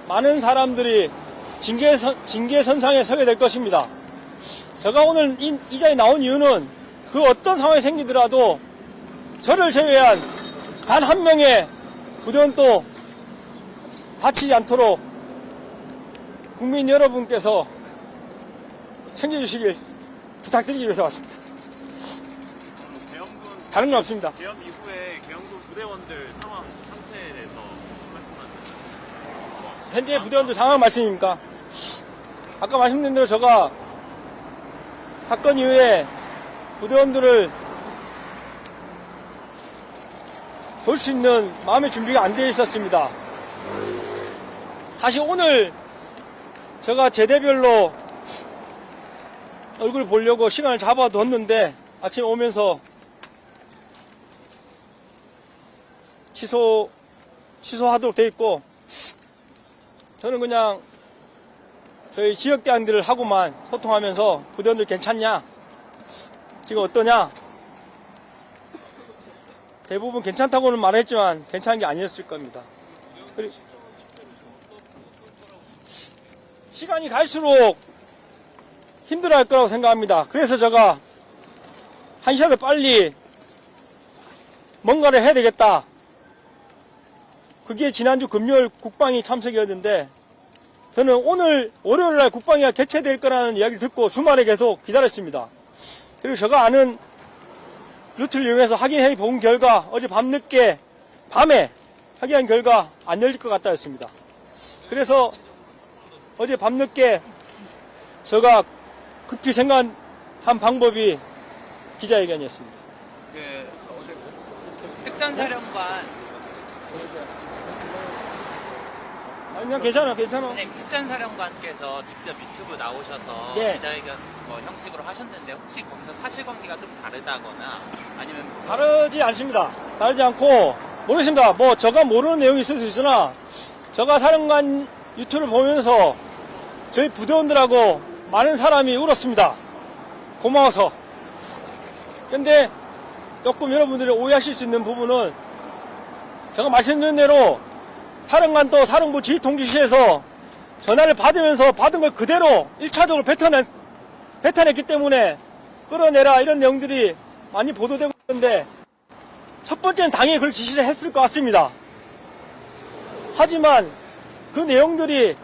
많은 사람들이 징계선상에 서게 될 것입니다. 제가 오늘 이 자리에 나온 이유는 그 어떤 상황이 생기더라도 저를 제외한 단 한 명의 부대원도 다치지 않도록 국민 여러분께서 챙겨주시길 부탁드리기 위해서 왔습니다. 계엄군 다른 건 없습니다. 계엄 이후에 계엄군 부대원들 상황 상태에 대해서 말씀하셨나요? 현재 부대원들 상황 말씀입니까? 아까 말씀드린 대로 제가 사건 이후에 부대원들을 볼 수 있는 마음의 준비가 안 되어 있었습니다. 사실 오늘 제가 제대별로 얼굴 보려고 시간을 잡아뒀는데 아침에 오면서 취소하도록 돼 있고, 저는 그냥 저희 지역대원들하고만 소통하면서 부대원들 괜찮냐? 지금 어떠냐? 대부분 괜찮다고는 말했지만 괜찮은 게 아니었을 겁니다. 그리고 시간이 갈수록 힘들어할 거라고 생각합니다. 그래서 제가 한 시간도 빨리 뭔가를 해야 되겠다. 그게 지난주 금요일 국방위 참석이었는데, 저는 오늘 월요일날 국방위가 개최될 거라는 이야기를 듣고 주말에 계속 기다렸습니다. 그리고 제가 아는 루트를 이용해서 확인해 본 결과 어제 밤에 확인한 결과 안 열릴 것 같다 였습니다. 그래서 어제 밤늦게 제가 급히 생각한 방법이 기자회견이었습니다. 특전사령관 그냥 괜찮아. 특전사령관께서 직접 유튜브 나오셔서 예. 기자회견 형식으로 하셨는데, 혹시 거기서 사실관계가 좀 다르다거나 아니면 다르지 않습니다. 다르지 않고, 모르겠습니다. 뭐 제가 모르는 내용이 있을 수 있으나, 제가 사령관 유튜브를 보면서 저희 부대원들하고 많은 사람이 울었습니다. 고마워서. 근데 조금 여러분들이 오해하실 수 있는 부분은, 제가 말씀드린 대로 사령관 또 사령부 지휘통지실에서 전화를 받으면서 받은 걸 그대로 1차적으로 뱉어냈기 때문에 끌어내라 이런 내용들이 많이 보도되고 있는데, 첫 번째는 당연히 그걸 지시를 했을 것 같습니다. 하지만 그 내용들이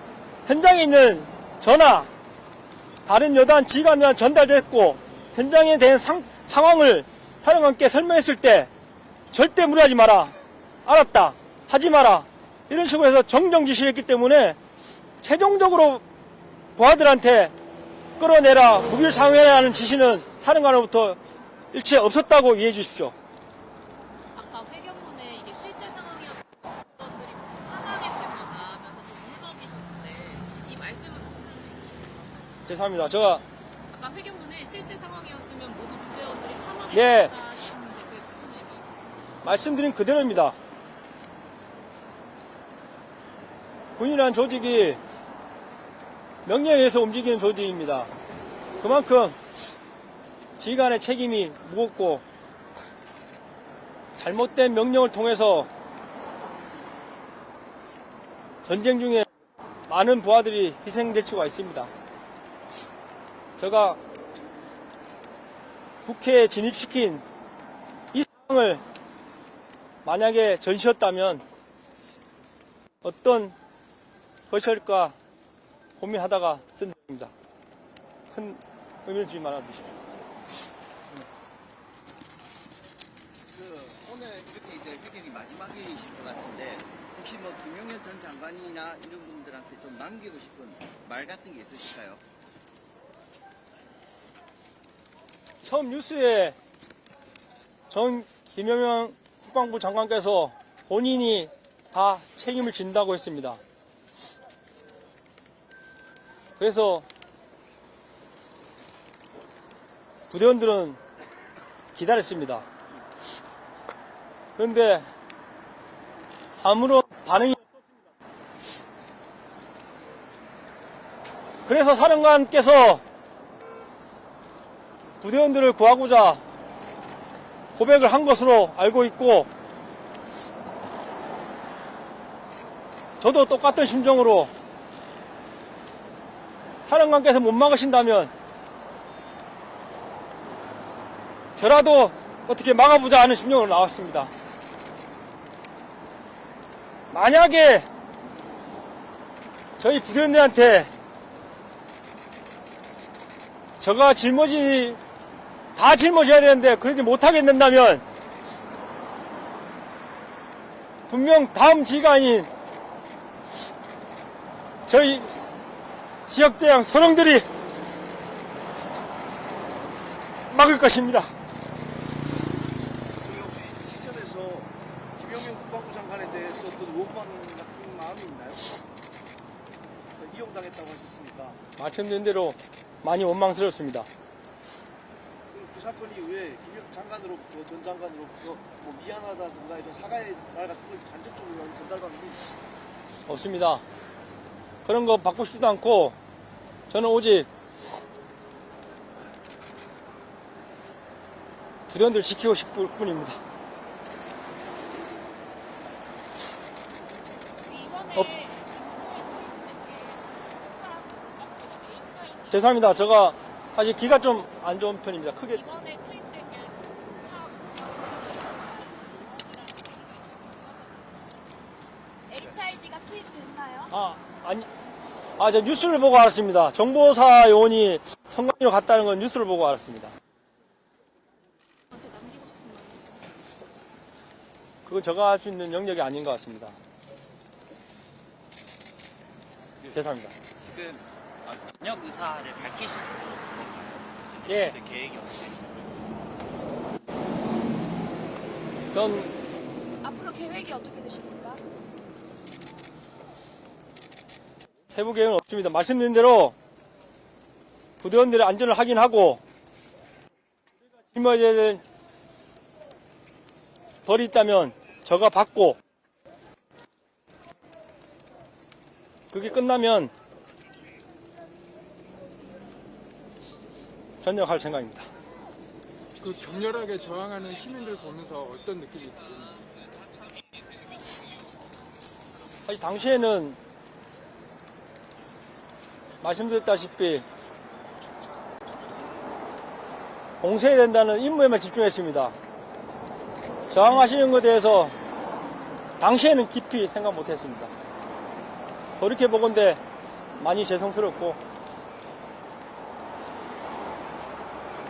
현장에 있는 저나 다른 여단 지휘관들한테 전달됐고, 현장에 대한 상황을 사령관께 설명했을 때 절대 무리하지 마라, 알았다, 하지 마라, 이런 식으로 해서 정정 지시를 했기 때문에 최종적으로 부하들한테 끌어내라, 무기를 사용해라는 지시는 사령관으로부터 일체 없었다고 이해해 주십시오. 아까 회견문에 이게 실제 상황이었던 분들이 사망했다거나 하면서 좀 울먹이셨는데 이 말씀은 무슨? 죄송합니다. 제가 아까 회견문에 실제 상황이었으면 모두 부대원들이 예. 사망했다 하셨는데 그게 무슨 의미예요? 말씀드린 그대로입니다. 군이라는 조직이 명령에 의해서 움직이는 조직입니다. 그만큼 지휘관의 책임이 무겁고, 잘못된 명령을 통해서 전쟁 중에 많은 부하들이 희생될 수가 있습니다. 제가 국회에 진입시킨 이 상황을 만약에 전시였다면 어떤 것일까 고민하다가 쓴 겁니다. 큰 의미를 주지 말아 주십시오. 오늘 이렇게 이제 회견이 마지막이실 것 같은데, 혹시 뭐 김용현 전 장관이나 이런 분들한테 좀 남기고 싶은 말 같은 게 있으실까요? 처음 뉴스에 김용현 국방부 장관께서 본인이 다 책임을 진다고 했습니다. 그래서 부대원들은 기다렸습니다. 그런데 아무런 반응이 없었습니다. 그래서 사령관께서 부대원들을 구하고자 고백을 한 것으로 알고 있고, 저도 똑같은 심정으로 사령관께서 못 막으신다면 저라도 어떻게 막아보자 하는 심정으로 나왔습니다. 만약에 저희 부대원들한테 저가 다 짊어져야 되는데 그러지 못하게 된다면 분명 다음 지가 아닌 저희 지역대장 선원들이 막을 것입니다. 혹시 시점에서 김영현 국방부 장관에 대해서 어떤 원망 같은 마음이 있나요? 이용당했다고 하셨으니까 말씀드린 대로 많이 원망스럽습니다. 그 사건 이후에 김영 장관으로부터 전 장관으로부터 뭐 미안하다든가 이런 사과의 말 같은 걸 간접적으로 전달받는 게 있어요. 없습니다. 그런 거 받고 싶지도 않고 저는 오직 부대원들 지키고 싶을 뿐입니다. 죄송합니다. 제가 아직 귀가 좀 안 좋은 편입니다. 크게. 이번에 투입된 게 HID가 투입됐나요? 저 뉴스를 보고 알았습니다. 정보사 요원이 성관이로 갔다는 건 뉴스를 보고 알았습니다. 그건 제가 할 수 있는 영역이 아닌 것 같습니다. 죄송합니다. 지금 전역 의사를 밝히신 건가요? 예. 계획이 어떻게? 전 앞으로 계획이 어떻게 되십니까? 세부 계획은 없습니다. 말씀드린 대로 부대원들의 안전을 확인하고 짊어져야 될 벌이 있다면 저가 받고, 그게 끝나면 전역할 생각입니다. 그 격렬하게 저항하는 시민들 보면서 어떤 느낌이 드십니까? 사실 당시에는 말씀드렸다시피 봉쇄해야 된다는 임무에만 집중했습니다. 저항하시는 것에 대해서 당시에는 깊이 생각 못했습니다. 돌이켜보건대 많이 죄송스럽고,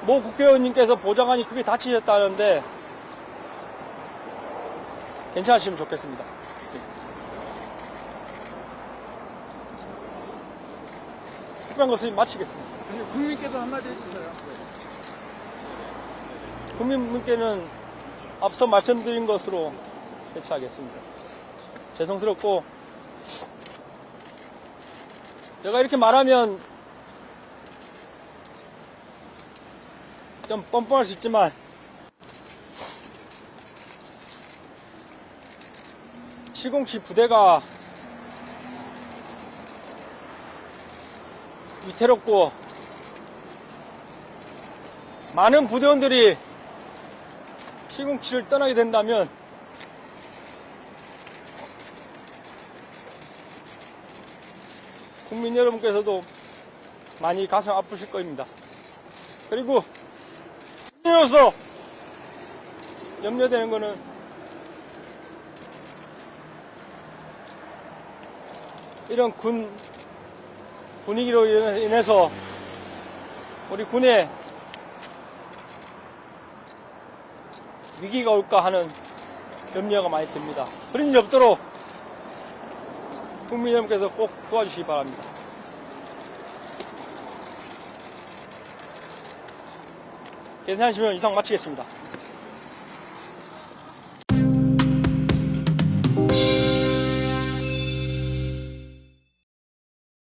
모 국회의원님께서 보좌관이 크게 다치셨다는데 괜찮으시면 좋겠습니다. 특별한 것을 마치겠습니다. 국민께도 한마디 해주세요. 국민분께는 앞서 말씀드린 것으로 대처하겠습니다. 죄송스럽고, 제가 이렇게 말하면 좀 뻔뻔할 수 있지만 시공치 부대가 위태롭고 많은 부대원들이 시공치를 떠나게 된다면 국민 여러분께서도 많이 가슴 아프실 겁니다. 그리고 국민으로서 염려되는 것은 이런 군 분위기로 인해서 우리 군에 위기가 올까 하는 염려가 많이 듭니다. 그런 일이 없도록 국민 여러분께서 꼭 도와주시기 바랍니다. 괜찮으시면 이상 마치겠습니다.